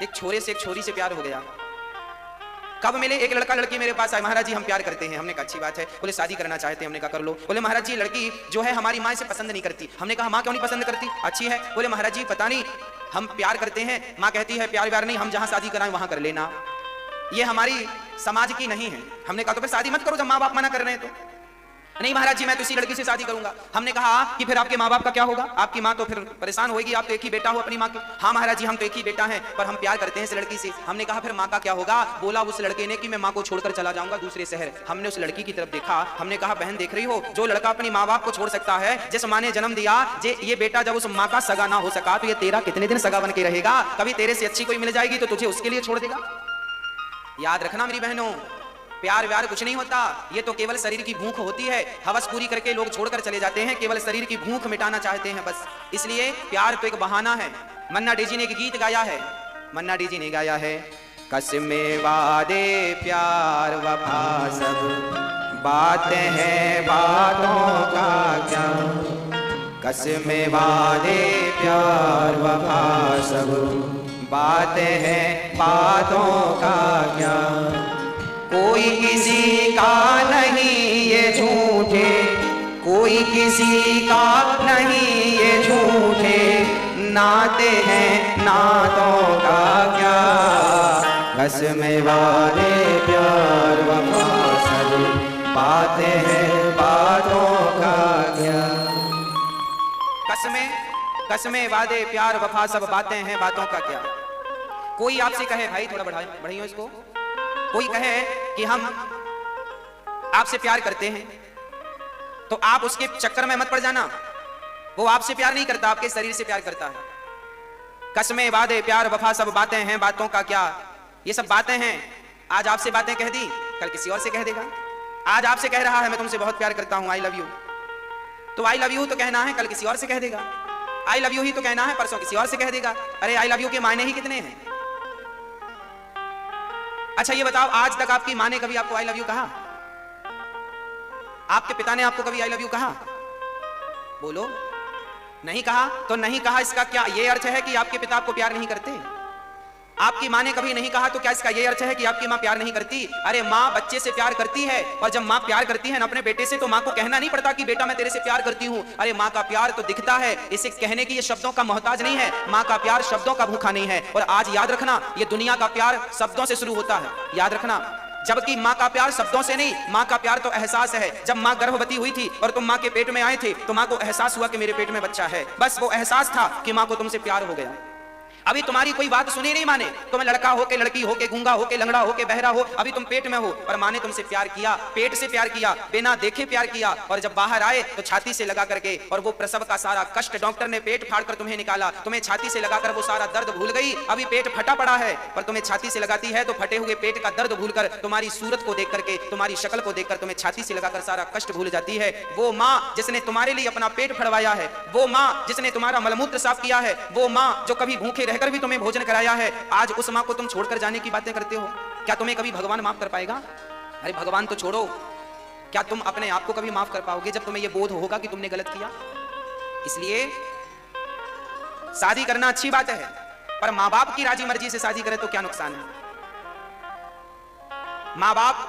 एक छोरे से एक छोरी से प्यार हो गया। कब मिले? एक लड़का लड़की मेरे पास आए, महाराज जी हम प्यार करते हैं। हमने कहा अच्छी बात है। बोले शादी करना चाहते हैं। हमने कहा कर लो। बोले महाराज जी लड़की जो है हमारी माँ से पसंद नहीं करती। हमने कहा माँ क्यों नहीं पसंद करती? अच्छी है। बोले महाराज जी पता नहीं, हम प्यार करते हैं, माँ कहती है प्यार व्यार नहीं, हम जहाँ शादी कराएं वहां कर लेना, ये हमारी समाज की नहीं है। हमने कहा तो फिर शादी मत करो जब माँ बाप मना कर रहे हैं तो। नहीं महाराज जी मैं तो इसी लड़की से शादी करूंगा। हमने कहा कि फिर आपके माँ बाप का क्या होगा? आपकी माँ तो फिर परेशान होगी, आप तो एक ही बेटा हो अपनी माँ के। हाँ महाराज जी हम तो एक ही बेटा हैं पर हम प्यार करते हैं इस लड़की से। हमने कहा फिर माँ का क्या होगा? बोला उस लड़के ने कि मैं माँ को छोड़कर चला जाऊंगा दूसरे शहर। हमने उस लड़की की तरफ देखा, हमने कहा बहन देख रही हो, जो लड़का अपनी माँ बाप को छोड़ सकता है, जिस माँ ने जन्म दिया, ये बेटा जब उस माँ का सगा ना हो सका तो ये तेरा कितने दिन सगा बन के रहेगा? कभी तेरे से अच्छी कोई मिल जाएगी तो तुझे उसके लिए छोड़ देगा। याद रखना मेरी बहनों, प्यार व्यार कुछ नहीं होता, ये तो केवल शरीर की भूख होती है। हवस पूरी करके लोग छोड़कर चले जाते हैं, केवल शरीर की भूख मिटाना चाहते हैं बस। इसलिए प्यार तो एक बहाना है। मन्ना डे जी ने एक गीत गाया है, मन्ना डे जी ने गाया है, कसमें वादे प्यार वफा सब बातें हैं बातों का क्या। कसमें वादे प्यार वफा सब बातें हैं बातों का क्या। कोई किसी का नहीं ये झूठे, कोई किसी का नहीं ये झूठे, नाते हैं नातों का क्या। कसमें वादे प्यार वफा सब बातें हैं बातों का क्या। कसमें वादे प्यार वफा सब बातें हैं बातों का क्या। कोई आपसे कहे, भाई थोड़ा बढ़ाइए इसको, कोई कहे कि हम आपसे प्यार करते हैं तो आप उसके चक्कर में मत पड़ जाना। वो आपसे प्यार नहीं करता, आपके शरीर से प्यार करता है। कसमें वादे प्यार वफा सब बातें हैं बातों का क्या। ये सब बातें हैं, आज आपसे बातें कह दी कल किसी और से कह देगा। आज आपसे कह रहा है मैं तुमसे बहुत प्यार करता हूं, आई लव यू, तो आई लव यू तो कहना है, कल किसी और से कह देगा। आई लव यू ही तो कहना है, परसों किसी और से कह देगा। अरे आई लव यू के मायने ही कितने हैं। अच्छा ये बताओ, आज तक आपकी माँ ने कभी आपको आई लव यू कहा? आपके पिता ने आपको कभी आई लव यू कहा? बोलो, नहीं कहा। तो नहीं कहा इसका क्या ये अर्थ है कि आपके पिता आपको प्यार नहीं करते? आपकी माँ ने कभी नहीं कहा तो क्या इसका ये अर्थ है कि आपकी माँ प्यार नहीं करती? अरे माँ बच्चे से प्यार करती है, और जब माँ प्यार करती है ना अपने बेटे से तो माँ को कहना नहीं पड़ता कि बेटा मैं तेरे से प्यार करती हूँ। अरे माँ का प्यार तो दिखता है, इसे कहने की ये शब्दों का मोहताज नहीं है। माँ का प्यार शब्दों का भूखा नहीं है। और आज याद रखना, ये दुनिया का प्यार शब्दों से शुरू होता है, याद रखना। जबकि माँ का प्यार शब्दों से नहीं, माँ का प्यार तो एहसास है। जब माँ गर्भवती हुई थी और तुम माँ के पेट में आए थे तो माँ को एहसास हुआ कि मेरे पेट में बच्चा है। बस वो एहसास था कि माँ को तुमसे प्यार हो गया। अभी तुम्हारी कोई बात सुनी नहीं माने, तुम लड़का हो के लड़की हो के गूंगा हो के लंगड़ा हो के बहरा हो, अभी तुम पेट में हो और माँ ने तुमसे प्यार किया, पेट से प्यार किया, बिना देखे प्यार किया। और जब बाहर आए तो छाती से लगा करके, और वो प्रसव का सारा कष्ट डॉक्टर ने पेट फाड़ कर तुम्हें निकाला, तुम्हें छाती से लगाकर वो सारा दर्द भूल गई। अभी पेट फटा पड़ा है पर तुम्हें छाती से लगाती है तो फटे हुए पेट का दर्द भूलकर, तुम्हारी सूरत को देख करके, तुम्हारी शक्ल को देखकर तुम्हें छाती से लगाकर सारा कष्ट भूल जाती है। वो माँ जिसने तुम्हारे लिए अपना पेट फड़वाया है, वो माँ जिसने तुम्हारा मलमूत्र साफ किया है, वो माँ जो कभी भूखे रहकर भी तुम्हें भोजन कराया है, आज उस माँ को तुम छोड़कर जाने की बातें करते हो। क्या तुम्हें कभी भगवान माफ कर पाएगा? अरे भगवान तो छोड़ो, क्या तुम अपने आप को कभी माफ कर पाओगे जब तुम्हें यह बोध होगा कि तुमने गलत किया? इसलिए शादी करना अच्छी बात है, पर माँ बाप की राजी मर्जी से शादी करे तो क्या नुकसान है? माँ बाप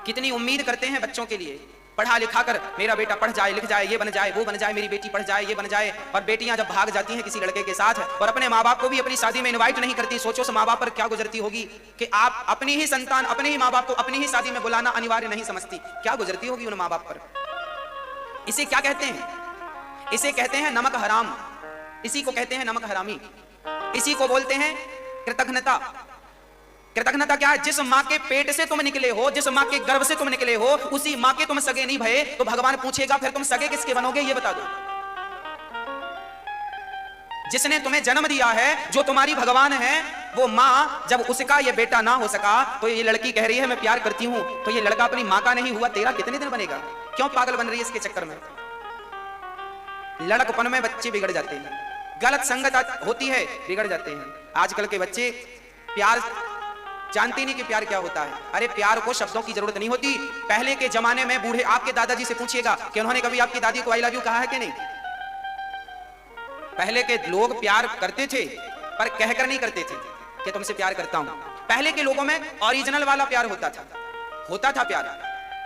कितनी उम्मीद करते हैं बच्चों के लिए, पढ़ा लिखा कर मेरा बेटा पढ़ जाए, लिख जाए, ये बन जाए, वो बन जाए, मेरी बेटी पढ़ जाए, ये बन जाए। और बेटियां जब भाग जाती हैं किसी लड़के के साथ और अपने माँ बाप को भी अपनी शादी में इनवाइट नहीं करती, सोचो उस माँ बाप पर क्या गुजरती होगी कि आप अपनी ही संतान, अपने ही माँ बाप को अपनी ही शादी में बुलाना अनिवार्य नहीं समझती, क्या गुजरती होगी उन माँ बाप पर। इसे क्या कहते हैं? इसे कहते हैं नमक हराम। इसी को कहते हैं नमक हरामी, इसी को बोलते हैं कृतघ्नता। कृतघ्नता क्या है? जिस मां के पेट से तुम निकले हो, जिस मां के गर्भ से तुम निकले हो, उसी मां के तुम सगे नहीं भये तो भगवान पूछेगा फिर तुम सगे किसके बनोगे, ये बता दो। जिसने तुम्हें जन्म दिया है, जो तुम्हारी भगवान है, वो मां जब उसका ये बेटा ना हो सका तो ये लड़की कह रही है मैं प्यार करती हूं, तो ये लड़का अपनी मां का नहीं हुआ, तेरा कितने दिन बनेगा? क्यों पागल बन रही है इसके चक्कर में? लड़कपन में बच्चे बिगड़ जाते हैं, गलत संगत होती है, बिगड़ जाते हैं। आजकल के बच्चे प्यार जानते नहीं कि प्यार क्या होता है। अरे प्यार को शब्दों की जरूरत नहीं होती। पहले के जमाने में बूढ़े आपके दादाजी से पूछिएगा कि उन्होंने कभी आपकी दादी को आई लव यू कहा है कि नहीं। पहले के लोग प्यार करते थे पर कहकर नहीं करते थे कि तुमसे प्यार करता हूं। पहले के लोगों में ओरिजिनल वाला प्यार होता था प्यार।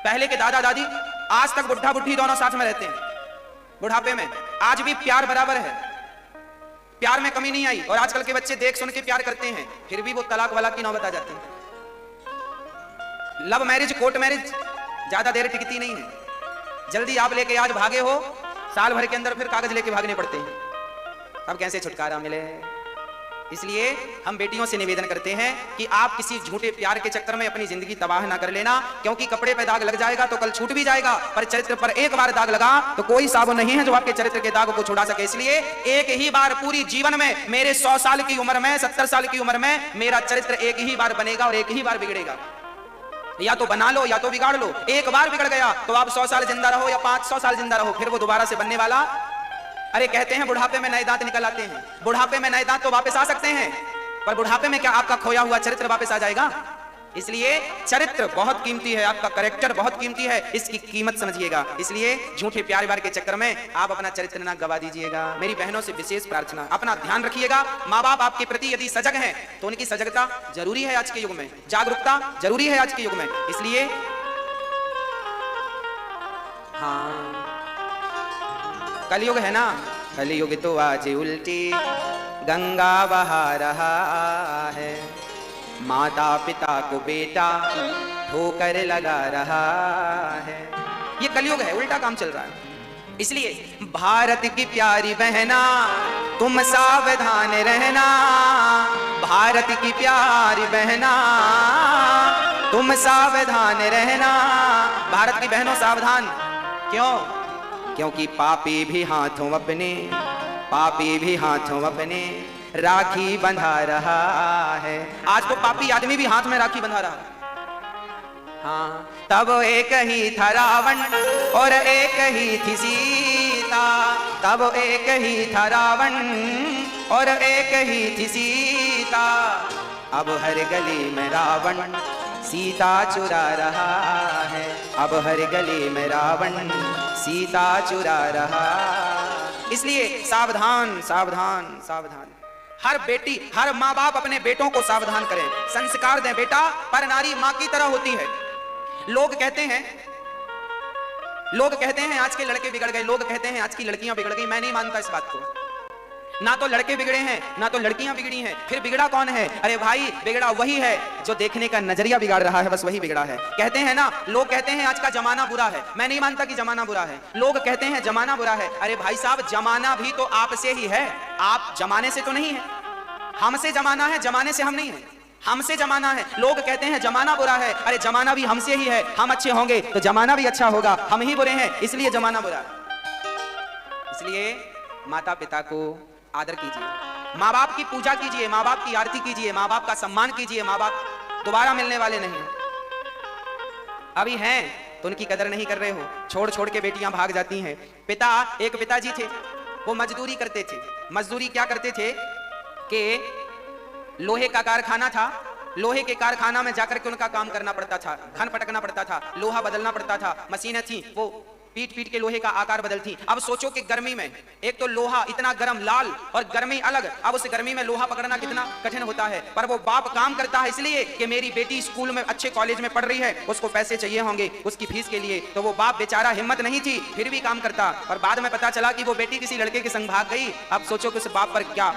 पहले के दादा दादी आज तक बुढ़ा बुढ़ी दोनों साथ में रहते हैं बुढ़ापे में, आज भी प्यार बराबर है, प्यार में कमी नहीं आई। और आजकल के बच्चे देख सुन के प्यार करते हैं, फिर भी वो तलाक वाला की नौबत आ जाती है। लव मैरिज कोर्ट मैरिज ज्यादा देर टिकती नहीं है। जल्दी आप लेके आज भागे हो, साल भर के अंदर फिर कागज लेके भागने पड़ते हैं। अब कैसे छुटकारा मिले? इसलिए हम बेटियों से निवेदन करते हैं कि आप किसी झूठे प्यार के चक्कर में अपनी जिंदगी तबाह ना कर लेना, क्योंकि कपड़े पे दाग लग जाएगा तो कल छूट भी जाएगा, पर चरित्र पर एक बार दाग लगा तो कोई साबुन नहीं है जो आपके चरित्र के दाग को छुड़ा सके। इसलिए एक ही बार पूरी जीवन में, मेरे 100 साल की उम्र में, 70 साल की उम्र में मेरा चरित्र एक ही बार बनेगा और एक ही बार बिगड़ेगा। या तो बना लो या तो बिगाड़ लो। एक बार बिगड़ गया तो आप 100 साल जिंदा रहो या 500 साल जिंदा रहो, फिर वो दोबारा से बनने वाला। अरे कहते हैं बुढ़ापे में नए दांत निकल आते हैं। बुढ़ापे में नए दांत तो वापस आ सकते हैं, पर बुढ़ापे में क्या आपका खोया हुआ चरित्र वापस आ जाएगा? इसलिए चरित्र बहुत कीमती है, आपका कैरेक्टर बहुत कीमती है, इसकी कीमत समझिएगा। इसलिए झूठे प्यार व्यार के चक्कर में आप अपना चरित्र ना गवा दीजिएगा। मेरी बहनों से विशेष प्रार्थना, अपना ध्यान रखिएगा। माँ बाप आपके प्रति यदि सजग हैं तो उनकी सजगता जरूरी है आज के युग में, जागरूकता जरूरी है आज के युग में। इसलिए हाँ, कलयुग है ना, कलयुग तो आज उल्टी गंगा बहा रहा है, माता पिता को बेटा ठोकर लगा रहा है। ये कलयुग है, उल्टा काम चल रहा है। इसलिए भारत की प्यारी बहना तुम सावधान रहना, भारत की प्यारी बहना तुम सावधान रहना। भारत की बहनों सावधान, क्यों? क्योंकि पापी भी हाथों अपने, पापी भी हाथों अपने राखी बंधा रहा है। आज तो पापी आदमी भी हाथ में राखी बंधा रहा है। हाँ, तब एक ही था रावण और एक ही थी सीता, तब एक ही था रावण और एक ही थी सीता। अब हर गली में रावण सीता चुरा रहा है, अब हर गली में रावण सीता चुरा रहा। इसलिए सावधान सावधान सावधान। हर बेटी, हर माँ बाप अपने बेटों को सावधान करें, संस्कार दें। बेटा पर नारी माँ की तरह होती है। लोग कहते हैं आज के लड़के बिगड़ गए, लोग कहते हैं आज की लड़कियां बिगड़ गई। मैं नहीं मानता इस बात को। ना तो लड़के बिगड़े हैं ना तो लड़कियां बिगड़ी हैं, फिर बिगड़ा कौन है? अरे भाई बिगड़ा वही है जो देखने का नजरिया बिगाड़ रहा है, बस वही बिगड़ा है। कहते हैं ना, लोग कहते हैं आज का जमाना बुरा है। मैं नहीं मानता कि जमाना बुरा है। लोग कहते हैं जमाना बुरा है। अरे भाई साहब, जमाना भी तो आपसे ही है, आप जमाने से तो नहीं है। हमसे जमाना है, जमाने से हम नहीं है, हमसे जमाना है। लोग कहते हैं जमाना बुरा है, अरे जमाना भी हमसे ही है। हम अच्छे होंगे तो जमाना भी अच्छा होगा, हम ही बुरे हैं इसलिए जमाना बुरा है। इसलिए माता पिता को आदर कीजिए, माँ बाप की पूजा कीजिए, माँ बाप की आरती कीजिए, माँ बाप का सम्मान कीजिए। माँ बाप दोबारा मिलने वाले नहीं हैं। अभी हैं तो उनकी कदर नहीं कर रहे हो, छोड़ छोड़ के बेटियां भाग जाती हैं। एक पिताजी थे, वो मजदूरी करते थे। मजदूरी क्या करते थे कि लोहे का कारखाना था, लोहे के कारखाना में जाकर के उनका काम करना पड़ता था, घन पटकना पड़ता था, लोहा बदलना पड़ता था। मशीनें थी, वो पीट पीट के लोहे का आकार बदलती। अब सोचो कि गर्मी में एक तो लोहा इतना गर्म, लाल, और गर्मी अलग। अब उस गर्मी में लोहा पकड़ना कितना कठिन होता है। पर वो बाप काम करता है इसलिए कि मेरी बेटी स्कूल में अच्छे कॉलेज में पढ़ रही है, उसको पैसे चाहिए होंगे उसकी फीस के लिए। तो वो बाप बेचारा, हिम्मत नहीं थी फिर भी काम करता। और बाद में पता चला कि वो बेटी किसी लड़के के संग भाग गई। अब सोचो कि उस बाप पर क्या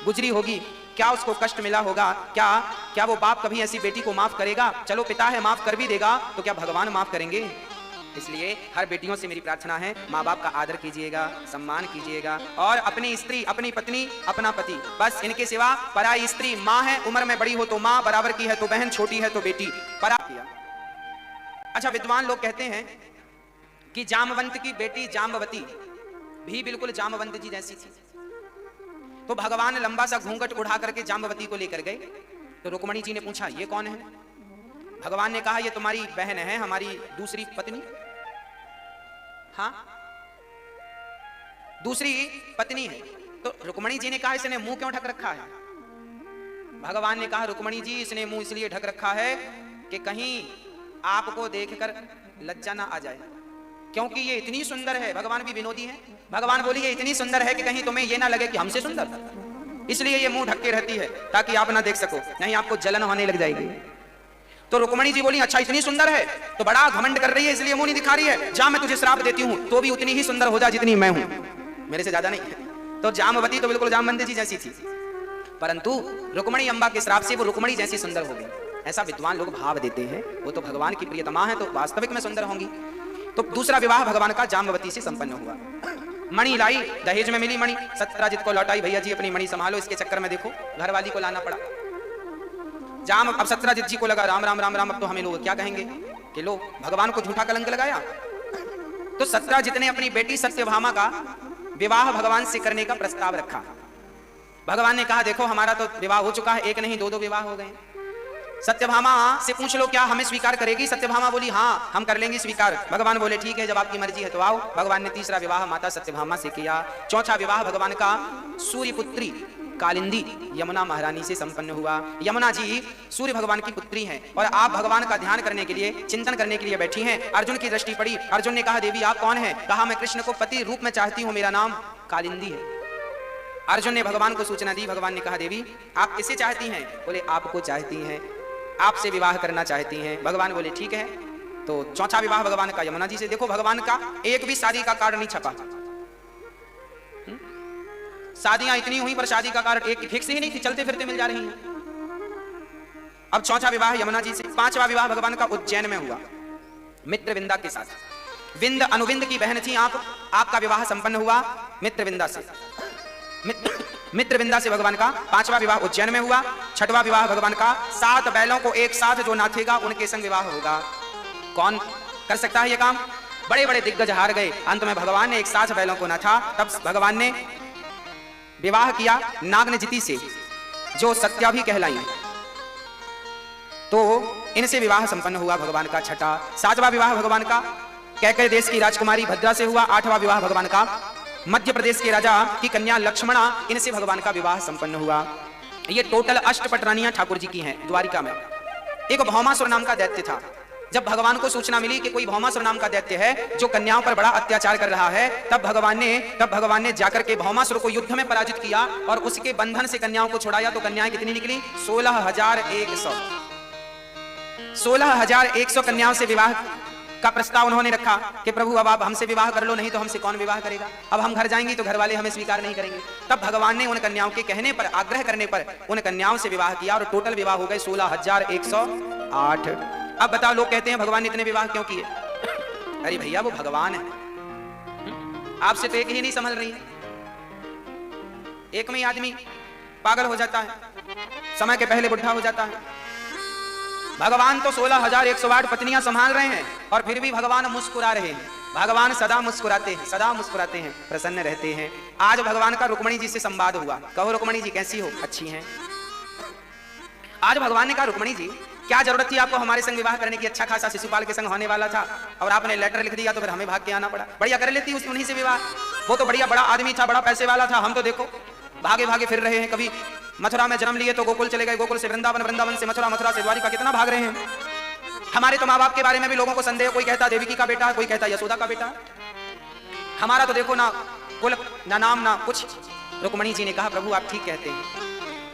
गुजरी होगी, क्या उसको कष्ट मिला होगा। क्या वो बाप कभी ऐसी बेटी को माफ करेगा? चलो पिता है माफ कर भी देगा तो क्या भगवान माफ करेंगे? इसलिए हर बेटियों से मेरी प्रार्थना है, माँ बाप का आदर कीजिएगा, सम्मान कीजिएगा, और अपनी स्त्री, अपनी पत्नी, अपना पति, बस इनके सिवा पराई स्त्री माँ है, उम्र में बड़ी हो तो माँ, बराबर की है तो बहन, छोटी है तो बेटी, परा किया। अच्छा, विद्वान लोग कहते हैं कि जामवंत की बेटी जाम्बवती भी बिल्कुल जामवंत जी जैसी थी। तो भगवान लंबा सा घूंघट उठा करके जाम्बवती को लेकर गए। तो रुक्मणी जी ने पूछा, ये कौन है? भगवान ने कहा, ये तुम्हारी बहन है, हमारी दूसरी पत्नी। हाँ, दूसरी पत्नी है। तो रुक्मणी जी ने कहा, इसने मुंह क्यों ढक रखा है? भगवान ने कहा, रुक्मणी जी, इसने मुंह इसलिए ढक रखा है कि कहीं आपको देखकर लज्जा ना आ जाए, क्योंकि ये इतनी सुंदर है। भगवान भी विनोदी है। भगवान बोली, ये इतनी सुंदर है कि कहीं तुम्हें ये ना लगे कि हमसे सुंदर, इसलिए ये मुंह ढक के रहती है ताकि आप ना देख सको, नहीं आपको जलन होने लग जाएगी। तो रुक्मणी जी बोली, अच्छा इतनी सुंदर है तो बड़ा घमंड कर रही है, इसलिए मुंह नहीं दिखा रही है। जा, मैं तुझे श्राप देती हूं, तो भी उतनी ही सुंदर हो जा जितनी मैं हूं, मेरे से ज्यादा नहीं। तो जामवती तो बिल्कुल जामवंत जी जैसी थी, परंतु रुक्मणी अम्बा के श्राप से वो रुक्मणी जैसी सुंदर हो गई। ऐसा विद्वान लोग भाव देते हैं। वो तो भगवान की प्रियतमा है तो वास्तविक में सुंदर होंगी। तो दूसरा विवाह भगवान का जाम्बवती से संपन्न हुआ। मणि लाई, दहेज में मिली मणि, सत्यराजित को लौटाई, भैया जी अपनी मणि संभालो। इसके चक्कर में देखो घर वाली को लाना पड़ा। अब सत्यराजित जी को लगा, राम राम राम राम, अब तो हमें लोग क्या कहेंगे कि लो भगवान को झूठा कलंक लगाया। तो सत्यराजित ने अपनी बेटी सत्यभामा का विवाह भगवान से करने का प्रस्ताव रखा। भगवान ने कहा, देखो हमारा तो विवाह हो चुका है, एक नहीं दो विवाह हो गए। सत्यभामा से पूछ लो क्या हमें स्वीकार करेगी? सत्यभामा बोली, हाँ हम कर लेंगे स्वीकार। भगवान बोले, ठीक है, जब आपकी मर्जी है तो आओ। भगवान ने तीसरा विवाह माता सत्यभामा से किया। चौथा विवाह भगवान का सूर्य पुत्री कालिंदी यमुना महारानी से संपन्न हुआ। यमुना जी सूर्य भगवान की पुत्री हैं और आप भगवान का ध्यान करने के लिए, चिंतन करने के लिए बैठी हैं। अर्जुन की दृष्टि पड़ी। अर्जुन ने कहा, देवी आप कौन है? कहा, मैं कृष्ण को पति रूप में चाहती हूँ, मेरा नाम कालिंदी है। अर्जुन ने भगवान को सूचना दी। भगवान ने कहा, देवी आप किसे चाहती हैं? बोले, आपको चाहती हैं, आपसे विवाह करना चाहती हैं। भगवान बोले, ठीक है। तो चौथा विवाह भगवान का यमुना जी से। देखो भगवान का एक भी शादी का कार्ड नहीं छपा। शादियां इतनी हुई पर शादी का कार्ड एक फिक्स ही नहीं थी, चलते फिरते मिल जा रही हैं। अब चौथा विवाह यमुना जी से। पांचवा विवाह भगवान का उज्जैन में हुआ मित्रविंदा के साथ। विंद अनुविंद की बहन थी आप, आपका विवाह संपन्न हुआ मित्रविंदा से। मित्रविंदा से भगवान का पांचवा विवाह उज्जैन में हुआ। छठवां विवाह भगवान का 7 बैलों को एक साथ जो नाथेगा उनके संग विवाह होगा। कौन कर सकता है ये काम? बड़े बड़े दिग्गज हार गए। अंत में भगवान ने एक साथ बैलों को नाथा। तब भगवान ने विवाह किया नागनजिती से, जो सत्या भी कहलाई। तो इनसे विवाह संपन्न हुआ भगवान का छठा। 7वां विवाह भगवान का कैकेय देश की राजकुमारी भद्रा से हुआ। 8वां विवाह भगवान का मध्य प्रदेश के राजा की कन्या लक्ष्मणा, इनसे भगवान का विवाह संपन्न हुआ। ये टोटल अष्टपट रानियां ठाकुर जी की हैं द्वारिका में। एक भौमासुर नाम का दैत्य था। जब भगवान को सूचना मिली कि कोई भौमासुर नाम का दैत्य है जो कन्याओं पर बड़ा अत्याचार कर रहा है, तब भगवान ने जाकर के भौमासुर को युद्ध में पराजित किया और उसके बंधन से कन्याओं को छुड़ाया। तो कन्याएं कितनी निकली? 16,100। 16,100 कन्याओं से विवाह का प्रस्ताव उन्होंने रखा कि प्रभु अब आप हमसे विवाह कर लो, नहीं तो हमसे कौन विवाह करेगा। अब हम घर जाएंगे तो घर वाले हमें स्वीकार नहीं करेंगे। तब भगवान ने उन कन्याओं के कहने पर, आग्रह करने पर उन कन्याओं से विवाह किया और टोटल विवाह हो गए 16,108। अब बताओ, लोग कहते हैं भगवान ने इतने विवाह क्यों किए? अरे भैया वो भगवान है, आपसे तो एक ही नहीं संभल रही है। एक में ही आदमी पागल हो जाता है, समय के पहले बुढ़ा हो जाता है। भगवान तो 16,108 पत्नियां संभाल रहे हैं और फिर भी भगवान मुस्कुरा रहे हैं। भगवान सदा मुस्कुराते हैं, सदा मुस्कुराते हैं, प्रसन्न रहते हैं। आज भगवान का रुक्मणी जी से संवाद हुआ। कहो रुक्मणी जी कैसी हो? अच्छी हैं। आज भगवान ने कहा, रुक्मणी जी क्या जरूरत थी आपको हमारे संग विवाह करने की? अच्छा खासा शिशुपाल के संग होने वाला था और आपने लेटर लिख दिया तो फिर हमें भाग के आना पड़ा। बढ़िया कर लेती उन्हीं से विवाह। वो तो बढ़िया बड़ा आदमी था, बड़ा पैसे वाला था। हम तो देखो भागे भागे फिर रहे हैं। कभी मथुरा में जन्म लिए तो गोकुल चले गए, गोकुल से वृंदावन, वृंदावन से मथुरा, मथुरा से द्वारिका, कितना भाग रहे हैं। हमारे तो माँ बाप के बारे में भी लोगों को संदेह, कोई कहता देवकी का बेटा, कोई कहता यशोदा का बेटा। हमारा तो देखो ना कुल, ना नाम, ना कुछ। रुक्मणी जी ने कहा, प्रभु आप ठीक कहते हैं।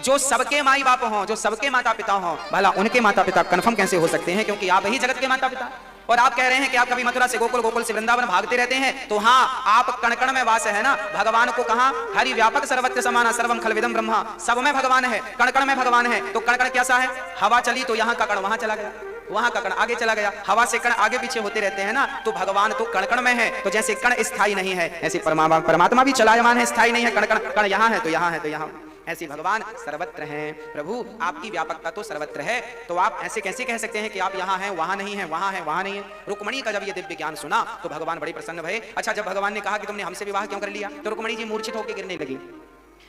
जो सबके माई बाप हों, जो सबके माता पिता हों, भला उनके माता पिता कन्फर्म कैसे हो सकते हैं? क्योंकि आप ही जगत के माता पिता। और आप कह रहे हैं कि आप कभी मथुरा से गोकुल, गोकुल से वृंदावन भागते रहते हैं। तो हाँ, आप कण कण में वास है ना। भगवान को कहा, हरि व्यापक सर्वत्र समाना, सर्वम खलविदम ब्रह्मा। सब में भगवान है, कण कण में भगवान है। तो कण कण कैसा है? हवा चली तो यहाँ का कण वहां चला गया, वहां का कण आगे चला गया। हवा से कण आगे पीछे होते रहते हैं ना, तो भगवान तो कण कण में है। तो जैसे कण स्थायी नहीं है, ऐसे परमात्मा भी चलायमान है, स्थायी नहीं है। कण कण कण यहाँ है तो यहाँ है तो यहाँ, ऐसे भगवान सर्वत्र हैं। प्रभु आपकी व्यापकता तो सर्वत्र है, तो आप ऐसे कैसे कह सकते हैं कि आप यहाँ हैं वहां नहीं है, वहां है वहां नहीं है। रुक्मणी का जब ये दिव्य ज्ञान सुना तो भगवान बड़े प्रसन्न भये। अच्छा, जब भगवान ने कहा कि तुमने हमसे विवाह क्यों कर लिया, तो रुक्मणी जी मूर्छित होकर गिरने लगी।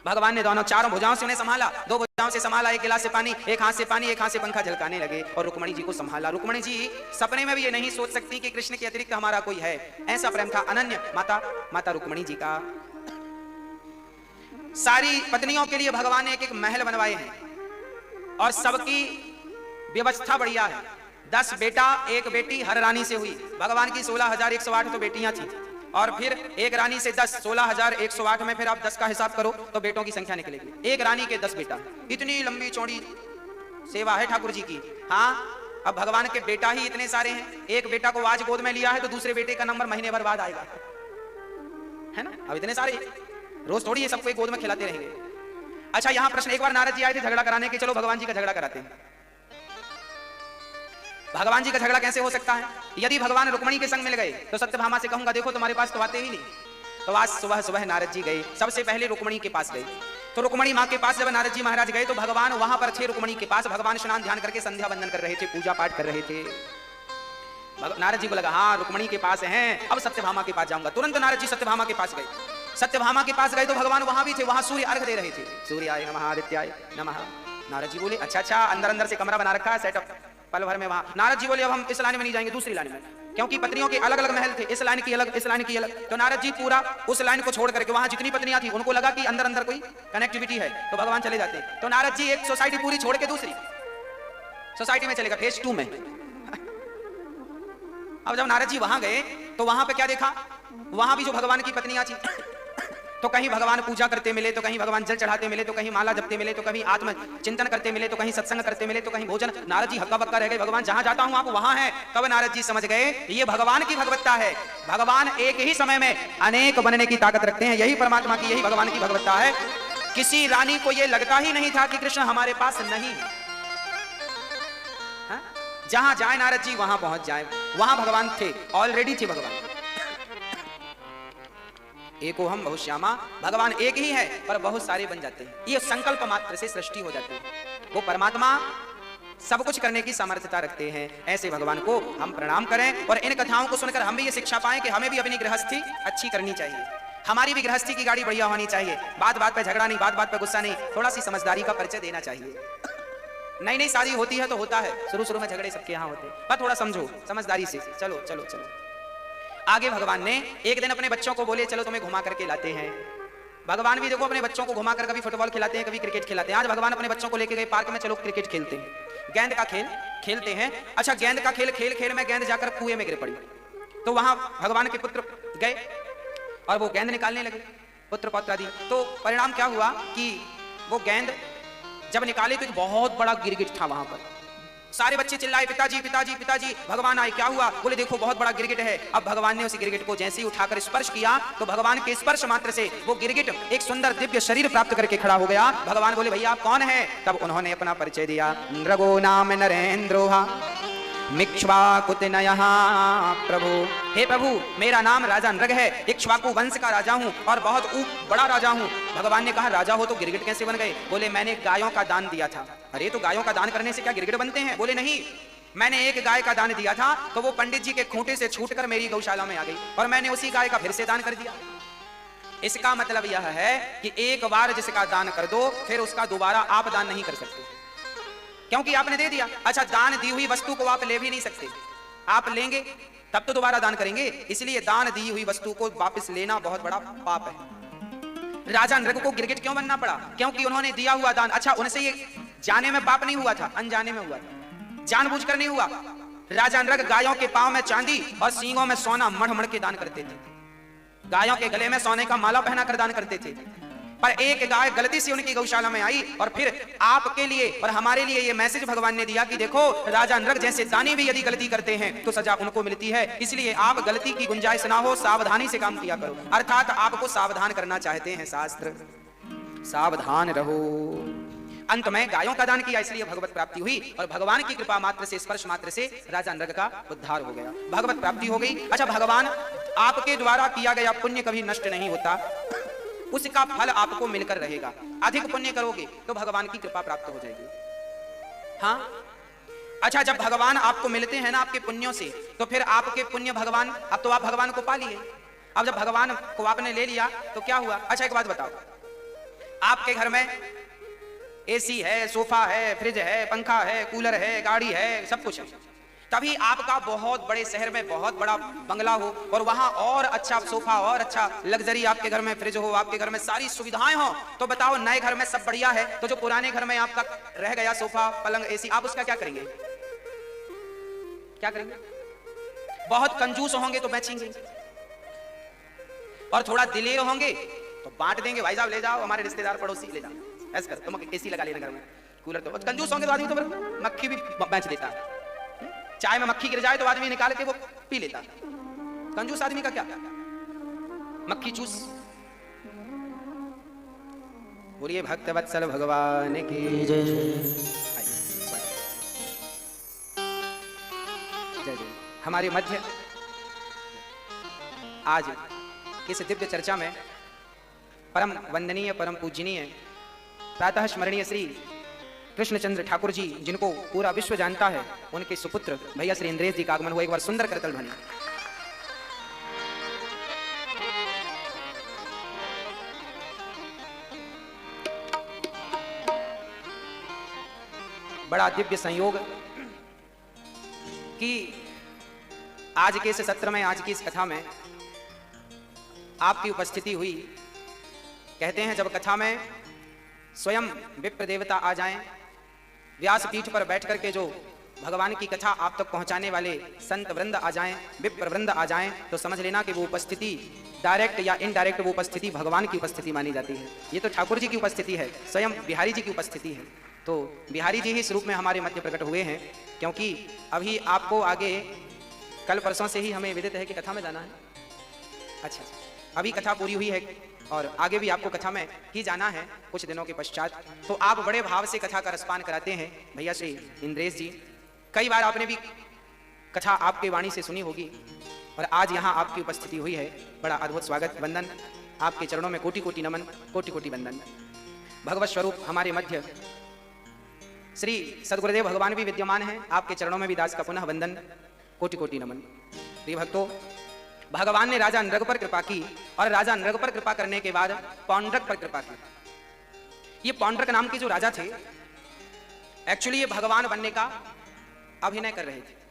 भगवान ने दोनों चारों भुजाओं से उन्हें संभाला, दो भुजाओं से संभाला, एक गिलास से पानी, एक हाथ से पानी, एक हाथ से पंखा झलकाने लगे और रुक्मणी जी को संभाला। रुक्मणी जी सपने में भी ये नहीं सोच सकती कि कृष्ण के अतिरिक्त हमारा कोई है। ऐसा प्रेम था अनन्य माता रुक्मणी जी का। सारी पत्नियों के लिए भगवान ने एक एक महल बनवाए हैं और सबकी व्यवस्था बढ़िया है। 10 बेटा 1 बेटी हर रानी से हुई। भगवान की 16,108 तो बेटियां थी और फिर एक रानी से 10, 16,108 में फिर आप 10 का हिसाब करो तो बेटों की संख्या निकलेगी। एक रानी के 10 बेटा, इतनी लंबी चौड़ी सेवा है ठाकुर जी की। हाँ, अब भगवान के बेटा ही इतने सारे हैं। एक बेटा को आज गोद में लिया है तो दूसरे बेटे का नंबर महीने भर बाद आएगा, है ना। अब इतने सारे, रोज थोड़ी ये सबको एक गोद में खिलाते रहेंगे। अच्छा, यहां प्रश्न, एक बार नारद जी आए थे झगड़ा कराने के, चलो भगवान जी का झगड़ा कराते हैं। भगवान जी का झगड़ा कैसे हो सकता है? यदि भगवान रुक्मणी के संग मिल गए तो सत्यभामा से कहूंगा देखो तुम्हारे पास तो आते ही नहीं। तो आज सुबह सुबह नारद जी गए, सबसे पहले रुक्मणी के पास गए। तो रुक्मणी माँ के पास जब नारद जी महाराज गए तो भगवान वहां पर थे रुक्मणी के पास। भगवान स्नान ध्यान करके संध्या वंदन कर रहे थे, पूजा पाठ कर रहे थे। नारद जी को लगा हाँ रुक्मणी के पास हैं, अब सत्यभामा के पास जाऊंगा। तुरंत नारद जी सत्यभामा के पास गए। सत्यभामा के पास गए तो भगवान वहां भी थे, वहां सूर्य अर्घ दे रहे थे। सूर्याय नमः, आदित्याय नमः। नारद जी बोले अच्छा, अंदर से कमरा बना रखा है सेटअप पल भर में वहां। नारद जी बोले अब हम इस लाइन में नहीं जाएंगे, दूसरी लाइन में, क्योंकि पत्नियों के अलग अलग महल थे, इस लाइन की अलग, इस लाइन की अलग। तो नारद जी पूरा उस लाइन को छोड़ करके वहां जितनी पत्नियां थी उनको लगा कि अंदर कोई कनेक्टिविटी है तो भगवान चले जाते। तो नारद जी एक सोसाइटी पूरी छोड़ के दूसरी सोसाइटी में चलेगा, फेज 2 में। अब जब नारद जी वहां गए तो वहां पे क्या देखा, वहां भी जो भगवान की पत्नियां थी तो कहीं भगवान पूजा करते मिले, तो कहीं भगवान जल चढ़ाते मिले, तो कहीं माला जपते मिले, तो कहीं आत्म चिंतन करते मिले, तो कहीं सत्संग करते मिले, तो कहीं भोजन। नारद जी हक्का बक्का रह गए, भगवान जहां जाता हूं आप वहां हैं। तब नारद जी समझ गए ये भगवान की भगवत्ता है। भगवान एक ही समय में अनेक बनने की ताकत रखते हैं, यही परमात्मा की, यही भगवान की भगवत्ता है। किसी रानी को यह लगता ही नहीं था कि कृष्ण हमारे पास नहीं है। जहां जाए नारद जी वहां पहुंच जाए, वहां भगवान थे, ऑलरेडी थे भगवान। एको हम बहुश्यामा, भगवान एक ही है पर बहुत सारे बन जाते हैं। ये संकल्प मात्र से सृष्टि हो जाती है। वो परमात्मा सब कुछ करने की सामर्थ्यता रखते हैं। ऐसे भगवान को हम प्रणाम करें और इन कथाओं को सुनकर हम भी ये शिक्षा पाएं कि हमें भी अपनी गृहस्थी अच्छी करनी चाहिए। हमारी भी गृहस्थी की गाड़ी बढ़िया होनी चाहिए। बात बात पे झगड़ा नहीं, बात बात पे गुस्सा नहीं, थोड़ा सी समझदारी का परिचय देना चाहिए। नई शादी होती है तो होता है, शुरू में झगड़े सबके यहाँ होते हैं, पर थोड़ा समझो समझदारी से, चलो चलो चलो। आगे भगवान ने एक दिन अपने बच्चों को बोले चलो तुम्हें घुमा करके लाते हैं। भगवान भी देखो अपने बच्चों को घुमा कर कभी फुटबॉल खिलाते हैं, कभी क्रिकेट खिलाते हैं। आज भगवान अपने बच्चों को लेके गए पार्क में, चलो क्रिकेट खेलते हैं, गेंद का खेल खेलते हैं। अच्छा, गेंद का खेल खेल में गेंद जाकर कुएं में गिर पड़ी। तो वहां भगवान के पुत्र गए और वो गेंद निकालने लगे, पुत्र पौत्रादि। तो परिणाम क्या हुआ कि वो गेंद जब निकाले तो एक बहुत बड़ा गिरगिट था वहां पर। सारे बच्चे चिल्लाए पिताजी पिताजी पिताजी। भगवान आए, क्या हुआ? बोले देखो बहुत बड़ा गिरगिट है। अब भगवान ने उस गिरगिट को जैसे ही उठाकर स्पर्श किया तो भगवान के स्पर्श मात्र से वो गिरगिट एक सुंदर दिव्य शरीर प्राप्त करके खड़ा हो गया। भगवान बोले भैया आप कौन है? तब उन्होंने अपना परिचय दिया, नृगो नाम नरेंद्रोहा मिक्ष्वाकुतनयः प्रभु। हे प्रभु मेरा नाम राजा नृग है, इक्ष्वाकु वंश का राजा हूँ और बहुत बड़ा राजा हूँ। भगवान ने कहा राजा हो तो गिरगिट कैसे बन गए? बोले मैंने गायों का दान दिया था। अरे तो गायों का दान करने से क्या गिरगिट बनते हैं? बोले नहीं, मैंने एक गाय का दान दिया था तो वो पंडित जी के खूंटे से छूटकर मेरी गौशाला में आ गई और मैंने उसी गाय का फिर से दान कर दिया। इसका मतलब यह है कि एक बार जिसका दान कर दो फिर उसका दोबारा आप दान नहीं कर सकते, क्योंकि आपने दे दिया। अच्छा, दान दी हुई वस्तु को आप ले भी नहीं सकते, आप लेंगे तब तो दोबारा दान करेंगे, इसलिए दान दी हुई वस्तु को वापस लेना बहुत बड़ा पाप है। राजा नृग को गिरगिट क्यों बनना पड़ा? क्योंकि उन्होंने दिया हुआ दान। अच्छा, उनसे ये जाने में पाप नहीं हुआ था, अनजाने में हुआ था, जानबूझकर नहीं हुआ। राजा नृग गायों के पांव में चांदी और सींगों में सोना मढ़ मढ़ के दान करते थे, गायों के गले में सोने का माला पहना कर दान करते थे। पर एक गाय गलती से उनकी गौशाला में आई और फिर आपके लिए और हमारे लिए ये मैसेज भगवान ने दिया कि देखो राजा नृग जैसे दानी भी यदि गलती करते हैं तो सजा उनको मिलती है, इसलिए आप गलती की गुंजाइश ना हो, सावधानी से काम किया करो। अर्थात आपको सावधान करना चाहते हैं शास्त्र, सावधान रहो। अंत में गायों का दान किया, इसलिए भगवत प्राप्ति हुई और भगवान की कृपा मात्र से, स्पर्श मात्र से राजा नृग का उद्धार हो गया, भगवत प्राप्ति हो गई। अच्छा, भगवान आपके द्वारा किया गया पुण्य कभी नष्ट नहीं होता, उसका फल आपको मिलकर रहेगा। अधिक पुण्य करोगे तो भगवान की कृपा प्राप्त हो जाएगी। हाँ, अच्छा, जब भगवान आपको मिलते हैं ना आपके पुण्यों से, तो फिर आपके पुण्य भगवान, अब तो आप भगवान को पा लिए। अब जब भगवान को आपने ले लिया तो क्या हुआ? अच्छा, एक बात बताओ, आपके घर में एसी है, सोफा है, फ्रिज है, पंखा है, कूलर है, गाड़ी है, सब कुछ है, तभी आपका बहुत बड़े शहर में बहुत बड़ा बंगला हो और वहां और अच्छा सोफा और अच्छा लग्जरी आपके घर में फ्रिज हो, आपके घर में सारी सुविधाएं हो, तो बताओ नए घर में सब बढ़िया है, तो जो पुराने घर में आपका रह गया सोफा, पलंग, एसी, आप उसका क्या करेंगे? क्या करेंगे? बहुत कंजूस होंगे तो बेचेंगे, और थोड़ा दिलेर होंगे तो बांट देंगे, भाई साहब ले जाओ, हमारे रिश्तेदार पड़ोसी ले जाओ, ऐसा कर, तुम एसी लगा लेना घर में, कूलर। तो कंजूस होंगे तो आदमी तो मक्खी भी बेच देता है, चाय में मक्खी गिर जाए तो आदमी निकाल के वो पी लेता। कंजूस आदमी का क्या? मक्खी चूस। बोलिए भक्तवत्सल भगवान की जय। जय जय। हमारे मध्य आज इस दिव्य चर्चा में परम वंदनीय, परम पूजनीय, प्रातः स्मरणीय श्री कृष्णचंद्र ठाकुर जी, जिनको पूरा विश्व जानता है, उनके सुपुत्र भैया श्री इंद्रेश जी का आगमन हुआ। एक बार सुंदर करतल ध्वनि। बड़ा दिव्य संयोग कि आज के इस सत्र में, आज की इस कथा में आपकी उपस्थिति हुई। कहते हैं जब कथा में स्वयं विप्र देवता आ जाएं, व्यास पीठ पर बैठ करके जो भगवान की कथा आप तक पहुंचाने वाले संत वृंद आ जाएं, विप्र वृंद आ जाएं, तो समझ लेना कि वो उपस्थिति डायरेक्ट या इनडायरेक्ट वो उपस्थिति भगवान की उपस्थिति मानी जाती है। ये तो ठाकुर जी की उपस्थिति है, स्वयं बिहारी जी की उपस्थिति है। तो बिहारी जी ही इस रूप में हमारे मध्य प्रकट हुए हैं, क्योंकि अभी आपको आगे कल परसों से ही हमें विदित है कि कथा में जाना है। अच्छा, अभी कथा पूरी हुई है और आगे भी आपको कथा में ही जाना है कुछ दिनों के पश्चात। तो आप बड़े भाव से कथा का रसपान कराते हैं भैया श्री इंद्रेश जी। कई बार आपने भी कथा आपके वाणी से सुनी होगी और आज यहाँ आपकी उपस्थिति हुई है। बड़ा अद्भुत स्वागत, वंदन, आपके चरणों में कोटि कोटि नमन, कोटि कोटि वंदन। भगवत स्वरूप हमारे मध्य श्री सदगुरुदेव भगवान भी विद्यमान हैं, आपके चरणों में भी दास का पुनः वंदन, कोटि कोटि नमन। प्रिय भक्तों, भगवान ने राजा नृग पर कृपा की और राजा नृग पर कृपा करने के बाद पौंड्रक पर कृपा की। ये पौंड्रक नाम के जो राजा थे, एक्चुअली ये भगवान बनने का अभिनय कर रहे थे।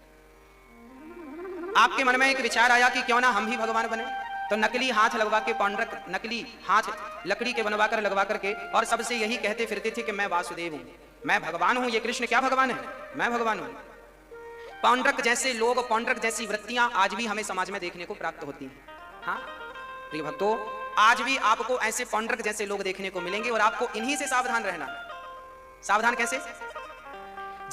आपके मन में एक विचार आया कि क्यों ना हम भी भगवान बने, तो नकली हाथ लगवा के पौंड्रक, नकली हाथ लकड़ी के बनवा कर लगवा करके और सबसे यही कहते फिरते थे कि मैं वासुदेव हूं, मैं भगवान हूं। ये कृष्ण क्या भगवान है? मैं भगवान हूं। पौंड्रक जैसे लोग, पौंड्रक जैसी वृत्तियां आज भी हमें समाज में देखने को प्राप्त होती हैं। हाँ प्रिय भक्तों, आज भी आपको ऐसे पौंड्रक जैसे लोग देखने को मिलेंगे और आपको इन्हीं से सावधान रहना। सावधान कैसे?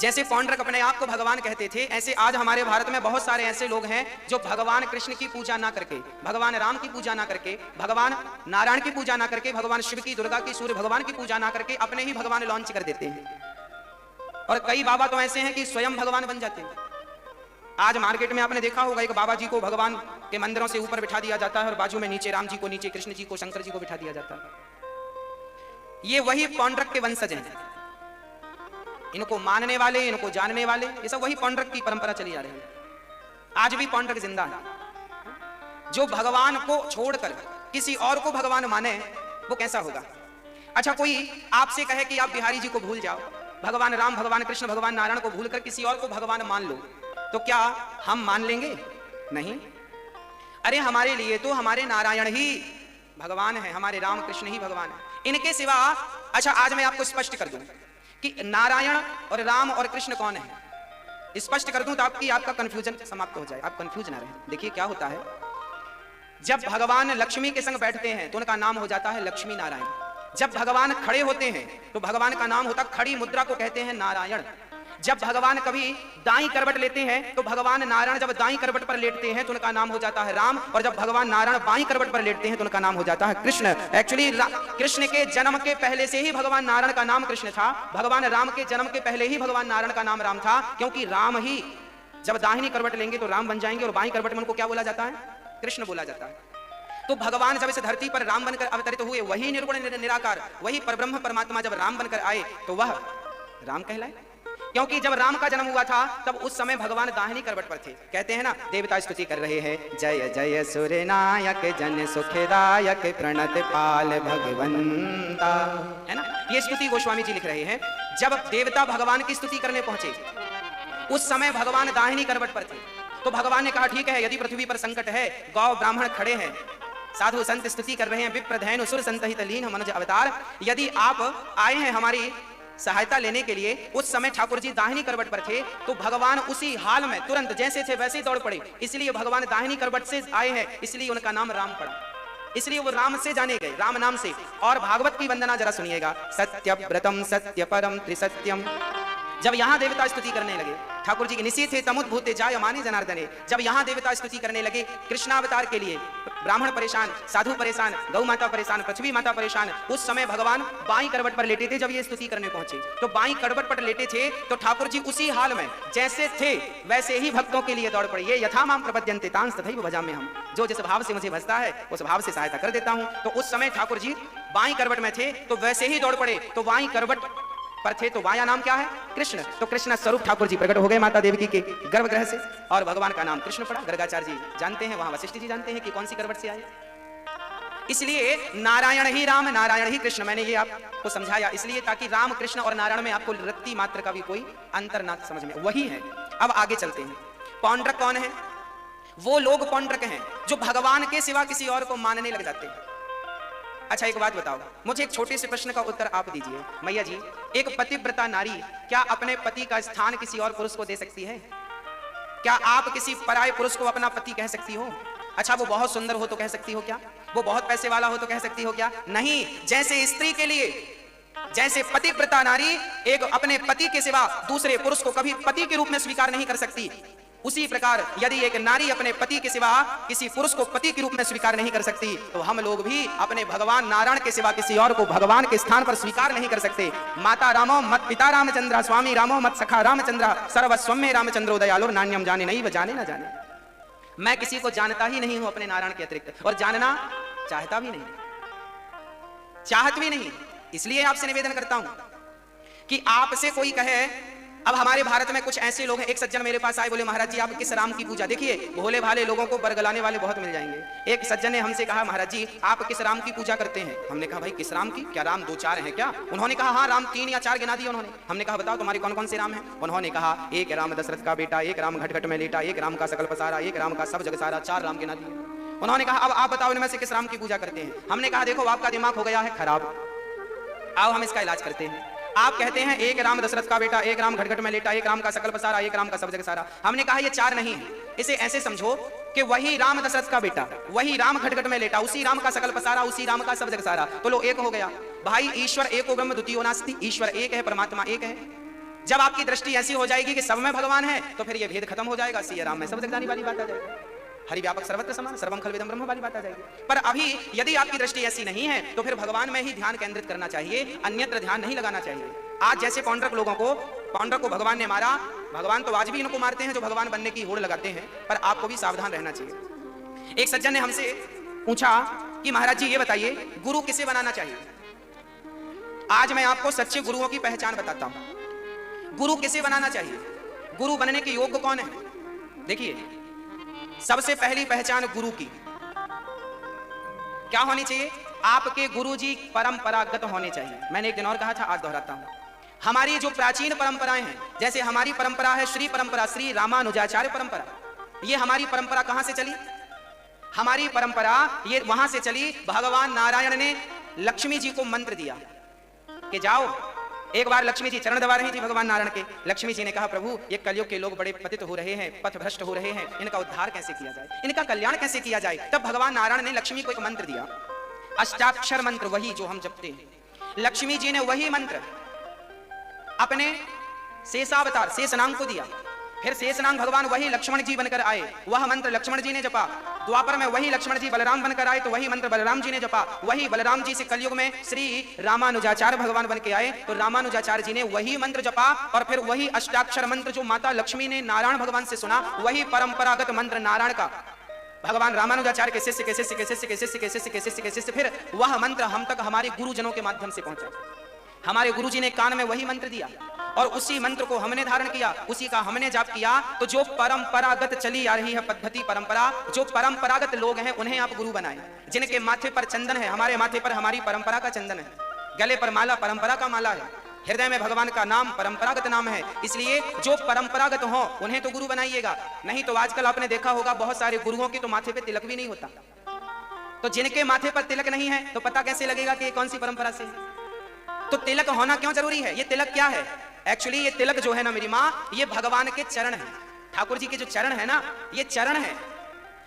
जैसे पौंड्रक अपने आप को भगवान कहते थे, ऐसे आज हमारे भारत में बहुत सारे ऐसे लोग हैं जो भगवान कृष्ण की पूजा ना करके, भगवान राम की पूजा ना करके, भगवान नारायण की पूजा ना करके, भगवान शिव की, दुर्गा की, सूर्य भगवान की पूजा ना करके अपने ही भगवान लॉन्च कर देते हैं। और कई बाबा तो ऐसे हैं कि स्वयं भगवान बन जाते हैं। आज मार्केट में आपने देखा होगा, एक बाबा जी को भगवान के मंदिरों से ऊपर बिठा दिया जाता है और बाजू में नीचे राम जी को, नीचे कृष्ण जी को, शंकर जी को बिठा दिया जाता है। ये वही पौंड्रक के वंशज हैं। इनको मानने वाले, इनको जानने वाले, ये सब वही पौंड्रक की परंपरा चली जा रही है। आज भी पौंड्रक जिंदा है। जो भगवान को छोड़कर किसी और को भगवान माने, वो कैसा होगा? अच्छा, कोई आपसे कहे कि आप बिहारी जी को भूल जाओ, भगवान राम, भगवान कृष्ण, भगवान नारायण को भूलकर किसी और को भगवान मान लो, तो क्या हम मान लेंगे? नहीं। अरे हमारे लिए तो हमारे नारायण ही भगवान है, हमारे राम कृष्ण ही भगवान है, इनके सिवा। अच्छा, आज मैं आपको स्पष्ट कर दूं कि नारायण और राम और कृष्ण कौन है। स्पष्ट कर दूं तो आपका कंफ्यूजन समाप्त हो जाए, आप कंफ्यूज ना रहे। देखिए क्या होता है, जब भगवान लक्ष्मी के संग बैठते हैं तो उनका नाम हो जाता है लक्ष्मी नारायण। जब भगवान खड़े होते हैं तो भगवान का नाम होता, खड़ी मुद्रा को कहते हैं नारायण। जब भगवान कभी दाईं करवट लेते हैं तो भगवान नारायण जब दाईं करवट पर लेटते हैं तो उनका नाम हो जाता है राम, और जब भगवान नारायण बाईं करवट पर लेटते हैं तो उनका नाम हो जाता है कृष्ण। एक्चुअली कृष्ण के जन्म के पहले से ही भगवान नारायण का नाम कृष्ण था, भगवान राम के जन्म के पहले ही भगवान नारायण का नाम राम था, क्योंकि राम ही जब दाहिनी करवट लेंगे तो राम बन जाएंगे और बाईं करवट में उनको क्या बोला जाता है? कृष्ण बोला जाता है। तो भगवान जब इस धरती पर राम बनकर अवतरित हुए, वही निर्गुण निराकार, वही परब्रह्म परमात्मा जब राम बनकर आए तो वह राम कहलाए, क्योंकि जब राम का जन्म हुआ था तब उस समय भगवान दाहिनी करवट पर थे। कहते हैं ना, देवता स्तुति कर रहे हैं, जय जय सूर्य नायक जन सुखदायक प्रणत पाल भगवंता, है ना, ये स्तुति गोस्वामी जी लिख रहे हैं। जब देवता भगवान की स्तुति करने पहुंचे उस समय भगवान दाहिनी करवट पर थे, तो भगवान ने कहा ठीक है, यदि पृथ्वी पर संकट है, गौ ब्राह्मण खड़े हैं, साधु संत स्तुति कर रहे हैं, विप्र धैनु सुर संतहित लीन मनुज अवतार, यदि आप आए हैं हमारी सहायता लेने के लिए, उस समय ठाकुर जी दाहिनी करवट पर थे, तो भगवान उसी हाल में तुरंत जैसे थे वैसे ही दौड़ पड़े, इसलिए भगवान दाहिनी करवट से आए हैं, इसलिए उनका नाम राम पड़ा, इसलिए वो राम से जाने गए, राम नाम से। और भागवत की वंदना जरा सुनिएगा, सत्यव्रतम सत्य परम त्रिसत्यम। जब यहाँ देवता स्तुति करने लगे, ठाकुर जी के निशी थे तमुद्भूते जायमाने जनार्दने, जब यहाँ देवता स्तुति करने लगे कृष्णावतार के लिए, ब्राह्मण परेशान, साधु परेशान, गौ माता परेशान, पृथ्वी माता परेशान, उस समय भगवान बाईं करवट पर लेटे थे। जब ये स्तुति करने पहुंचे तो बाईं करवट पर लेटे थे, तो ठाकुर जी उसी हाल में जैसे थे वैसे ही भक्तों के लिए दौड़ पड़े। ये यथा माम प्रपद्यन्ते तांस तथैव भजाम्यहम्, हम जो जिस भाव से मुझे भजता है उस भाव से सहायता कर देता हूं। तो उस समय ठाकुर जी बाईं करवट में थे तो वैसे ही दौड़ पड़े, तो बाईं करवट पर थे तो वाया नाम क्या है? कृष्ण। तो कृष्ण स्वरूप ठाकुर जी प्रकट हो गए माता देवकी के गर्भगृह से, और भगवान का नाम कृष्ण पड़ा। गर्गाचार्य जी जानते हैं, वहां वशिष्ठ जी जानते हैं कि कौन सी करवट से आए। इसलिए नारायण ही राम, नारायण ही कृष्ण, मैंने ये आपको समझाया इसलिए ताकि राम कृष्ण और नारायण में आपको रत्ती मात्र का भी कोई अंतर ना समझ में, वही है। अब आगे चलते हैं। पौंड्रक कौन है? वो लोग पौंड्रक हैं जो भगवान के सिवा किसी और को मानने लग जाते हैं। अच्छा एक बात बताओ, मुझे एक छोटे से प्रश्न का उत्तर आप दीजिए। मैया जी, एक पतिव्रता नारी क्या अपने पति का स्थान किसी और पुरुष को दे सकती है? क्या आप किसी पराये पुरुष को अपना पति कह सकती हो? अच्छा वो बहुत सुंदर हो तो कह सकती हो क्या? वो बहुत पैसे वाला हो तो कह सकती हो क्या? नहीं। जैसे स्त्री के लिए, जैसे पतिव्रता नारी एक अपने पति के सिवा दूसरे पुरुष को कभी पति के रूप में स्वीकार नहीं कर सकती, उसी प्रकार यदि एक नारी अपने पति के सिवा किसी पुरुष को पति के रूप में स्वीकार नहीं कर सकती, तो हम लोग भी अपने भगवान नारायण के सिवा किसी और को भगवान के स्थान पर स्वीकार नहीं कर सकते। माता रामो मत पिता रामचंद्र, स्वामी रामो मत सखा रामचंद्र, सर्वस्वम में रामचंद्रो दयालो, नान्यम जाने नहीं व जाने ना जाने। मैं किसी को जानता ही नहीं हूं अपने नारायण के अतिरिक्त, और जानना चाहता भी नहीं, चाहत भी नहीं। इसलिए आपसे निवेदन करता हूं कि आपसे कोई कहे, अब हमारे भारत में कुछ ऐसे लोग हैं, एक सज्जन मेरे पास आए, बोले महाराज जी आप किस राम की पूजा, देखिए भोले भाले लोगों को बरगलाने वाले बहुत मिल जाएंगे। एक सज्जन ने हमसे कहा महाराज जी आप किस राम की पूजा करते हैं? हमने कहा भाई किस राम की, क्या राम 2-4 हैं क्या? उन्होंने कहा हाँ राम 3 या 4 गिना दिए उन्होंने। हमने कहा बताओ तुम्हारे कौन कौन से राम हैं? उन्होंने कहा एक राम दशरथ का बेटा, एक राम घट घट में लेटा, एक राम का सकल पसारा, एक राम का सब जग सारा, 4 राम गिना दिए। उन्होंने कहा अब आप बताओ इनमें से किस राम की पूजा करते हैं? हमने कहा देखो आपका दिमाग हो गया है खराब, आओ हम इसका इलाज करते हैं। आप कहते हैं एक राम दशरथ का बेटा, एक राम घटघट में लेटा, एक राम का सकल पसारा, एक राम का सब जग सारा। हमने कहा ये 4 नहीं है, इसे ऐसे समझो कि वही राम दशरथ का बेटा, वही राम घटघट में लेटा, उसी राम का सकल पसारा, उसी राम का सब जग सारा, तो लो एक हो गया। भाई ईश्वर एको ब्रह्म द्वितीयो नास्ति, ईश्वर एक है, परमात्मा एक है। जब आपकी दृष्टि ऐसी हो जाएगी कि सब में भगवान है, तो फिर ये भेद खत्म हो जाएगा, सिया राम में सब जग जाने वाली बात आ जाएगी, हरि व्यापक सर्वत्र समान, सर्वम खलविदम ब्रह्म वाली बात आ जाएगी। पर अभी यदि आपकी दृष्टि ऐसी नहीं है तो फिर भगवान में ही ध्यान केंद्रित करना चाहिए, अन्यत्र ध्यान नहीं लगाना चाहिए। आज जैसे पौंड्रक लोगों को, पौंड्रक को भगवान ने मारा, भगवान तो आज भी इनको मारते हैं जो भगवान बनने की होड़ लगाते हैं, पर आपको भी सावधान रहना चाहिए। एक सज्जन ने हमसे पूछा कि महाराज जी ये बताइए गुरु किसे बनाना चाहिए? आज मैं आपको सच्चे गुरुओं की पहचान बताता हूं। गुरु किसे बनाना चाहिए, गुरु बनने के योग्य कौन है? देखिए सबसे पहली पहचान गुरु की क्या होनी चाहिए? आपके गुरुजी परंपरागत होने चाहिए। मैंने एक दिन और कहा था, आज दोहराता हूं। हमारी जो प्राचीन परंपराएं हैं, जैसे हमारी परंपरा है श्री परंपरा, श्री रामानुजाचार्य परंपरा, ये हमारी परंपरा कहां से चली? हमारी परंपरा ये वहां से चली, भगवान नारायण ने लक्ष्मी जी को मंत्र दिया कि जाओ। एक बार लक्ष्मी जी चरण दबा रही थी भगवान नारायण के। लक्ष्मी जी ने कहा प्रभु ये कलयुग के लोग बड़े पतित हो रहे हैं, पथ भ्रष्ट हो रहे हैं, इनका उद्धार कैसे किया जाए, इनका कल्याण कैसे किया जाए? तब भगवान नारायण ने लक्ष्मी को एक मंत्र दिया, अष्टाक्षर मंत्र, वही जो हम जपते हैं। लक्ष्मी जी ने वही मंत्र अपने शेषावतार शेषनाग को दिया। फिर शेषनाग भगवान वही लक्ष्मण जी बनकर आए, वह मंत्र लक्ष्मण जी ने जपा। द्वापर में वही लक्ष्मण जी बलराम बनकर आए तो वही मंत्र बलराम जी ने जपा। वही बलराम जी से कलयुग में श्री रामानुजाचार्य भगवान बन के आए तो रामानुजाचार्य जी ने वही मंत्र जपा। और फिर वही अष्टाक्षर मंत्र जो माता लक्ष्मी ने नारायण भगवान से सुना, वही परंपरागत मंत्र नारायण का भगवान रामानुजाचार्य के शिष्य के शिष्य के शिष्य के शिष्य के शिष्य के शिष्य के शिष्य, फिर वह मंत्र हम तक हमारे गुरुजनों के माध्यम से पहुंचा। हमारे गुरुजी ने कान में वही मंत्र दिया और उसी मंत्र को हमने धारण किया, उसी का हमने जाप किया। तो जो परंपरागत चली आ रही है पद्धति परंपरा, जो परंपरागत लोग हैं उन्हें आप गुरु बनाए। जिनके माथे पर चंदन है, हमारे माथे पर हमारी परंपरा का चंदन है, गले पर माला परंपरा का माला है, हृदय में भगवान का नाम परंपरागत नाम है। इसलिए जो परंपरागत हो उन्हें तो गुरु बनाइएगा। नहीं तो आजकल आपने देखा होगा बहुत सारे गुरुओं के तो माथे पे तिलक भी नहीं होता। तो जिनके माथे पर तिलक नहीं है तो पता कैसे लगेगा कि कौन सी परंपरा से है? तो तिलक होना क्यों जरूरी है? ये तिलक क्या है? एक्चुअली ये तिलक जो है ना मेरी माँ, ये भगवान के चरण है। ठाकुर जी के जो चरण है ना, ये चरण है।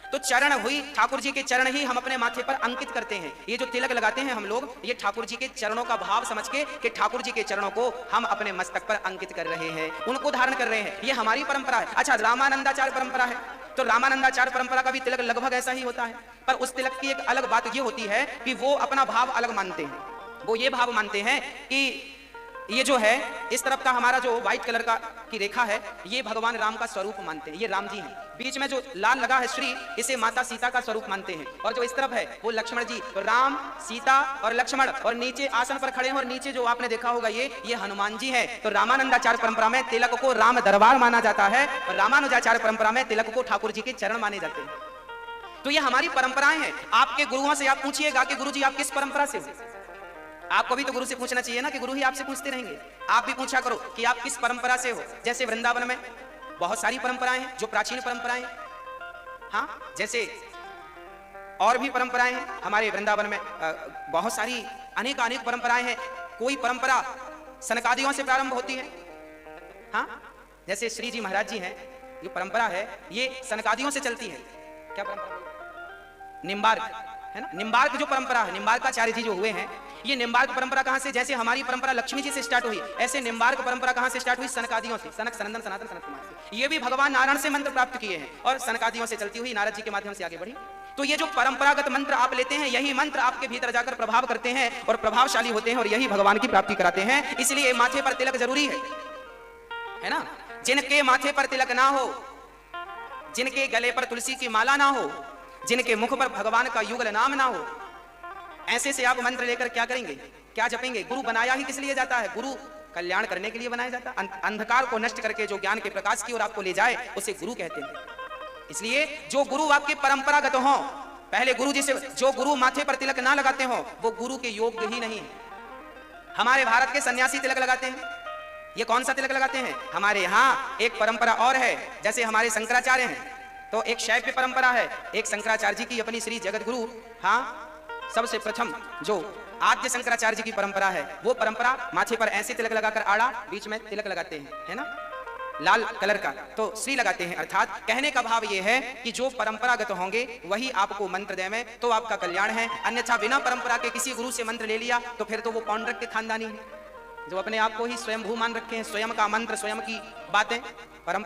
तो चरण हुई ठाकुर जी के चरण ही हम अपने माथे पर अंकित करते हैं। ये जो तिलक लगाते हैं हम लोग, ये ठाकुर जी के चरणों का भाव समझ के कि ठाकुर जी के चरणों को हम अपने मस्तक पर अंकित कर रहे हैं, उनको धारण कर रहे हैं। ये हमारी परंपरा है। अच्छा, रामानंदाचार्य परंपरा है तो रामानंदाचार्य परंपरा का भी तिलक लगभग ऐसा ही होता है। पर उस तिलक की एक अलग बात ये होती है कि वो अपना भाव अलग मानते हैं। वो ये भाव मानते हैं कि ये जो है इस तरफ का हमारा जो व्हाइट कलर का की रेखा है, ये भगवान राम का स्वरूप मानते हैं, ये राम जी हैं। बीच में जो लाल लगा है श्री, इसे माता सीता का स्वरूप मानते हैं। और जो इस तरफ है वो लक्ष्मण जी। तो राम, सीता और लक्ष्मण, और नीचे आसन पर खड़े हैं और नीचे जो आपने देखा होगा ये हनुमान जी है। तो रामानंदाचार्य परंपरा में तिलक को राम दरबार माना जाता है और रामानुजाचार्य परंपरा में तिलक को ठाकुर जी के चरण माने जाते हैं। तो ये हमारी परंपराएं हैं। आपके गुरुओं से आप पूछिएगा कि गुरु जी आप किस परंपरा से हो। आपको भी तो गुरु से पूछना चाहिए ना कि गुरु ही आपसे पूछते रहेंगे। आप भी पूछा करो कि आप किस परंपरा से हो। जैसे वृंदावन में बहुत सारी परंपराएं हैं जो प्राचीन परंपराएं, हाँ, जैसे और भी परंपराएं हैं हमारे वृंदावन में। बहुत सारी अनेक परंपराएं हैं। कोई परंपरा सनकादियों से प्रारंभ होती है, हाँ, जैसे श्री जी महाराज जी हैं, ये परंपरा है, ये सनकादियों से चलती है। क्या परंपरा? निम्बार्क है ना। निम्बार्क जो परंपरा है, निम्बार्काचार्य जी जो हुए हैं, ये निम्बार्क परंपरा कहां से? जैसे हमारी परंपरा लक्ष्मी जी से स्टार्ट हुई, ऐसे निम्बार्क परंपरा कहां से स्टार्ट हुई? सनकादियों से, सनक सनंदन सनातन सनत कुमार से। ये भी भगवान नारायण से मंत्र प्राप्त किए हैं और सनकादियों से चलती हुई नारद जी के माध्यम से आगे बढ़ी। तो ये जो परंपरागत मंत्र आप लेते हैं, यही मंत्र आपके भीतर जाकर प्रभाव करते हैं और प्रभावशाली होते हैं और यही भगवान की प्राप्ति कराते हैं। इसलिए माथे पर तिलक जरूरी है ना। जिनके माथे पर तिलक ना हो, जिनके गले पर तुलसी की माला ना हो, जिनके मुख पर भगवान का युगल नाम ना हो, ऐसे से आप मंत्र लेकर क्या करेंगे, क्या जपेंगे? गुरु बनाया ही किस लिए जाता है? गुरु कल्याण करने के लिए बनाया जाता है। अंधकार को नष्ट करके जो ज्ञान के प्रकाश की ओर आपको ले जाए उसे गुरु कहते हैं। इसलिए जो गुरु आपके परंपरागत हो, पहले गुरु जी से जो गुरु माथे पर तिलक ना लगाते हो वो गुरु के योग्य ही नहीं है। हमारे भारत के सन्यासी तिलक लगाते हैं। ये कौन सा तिलक लगाते हैं? हमारे यहाँ एक परंपरा और है, जैसे हमारे शंकराचार्य हैं तो एक शैव्य परंपरा है, एक शंकराचार्य जी की अपनी श्री जगत गुरु, हाँ, सबसे प्रथम जो आद्य शंकराचार्य जी की परंपरा है, वो परंपरा माथे पर ऐसे तिलक लगाकर आड़ा बीच में तिलक लगाते हैं, है ना, लाल कलर का, तो श्री लगाते हैं। अर्थात कहने का भाव ये है कि जो परंपरागत होंगे वही आपको मंत्र दें तो आपका कल्याण है। अन्यथा बिना परंपरा के किसी गुरु से मंत्र ले लिया तो फिर तो वो पौंड्रक के खानदानी है, जो अपने आप को ही स्वयंभू मान रखे हैं, स्वयं का मंत्र, स्वयं की बातें। परंपरा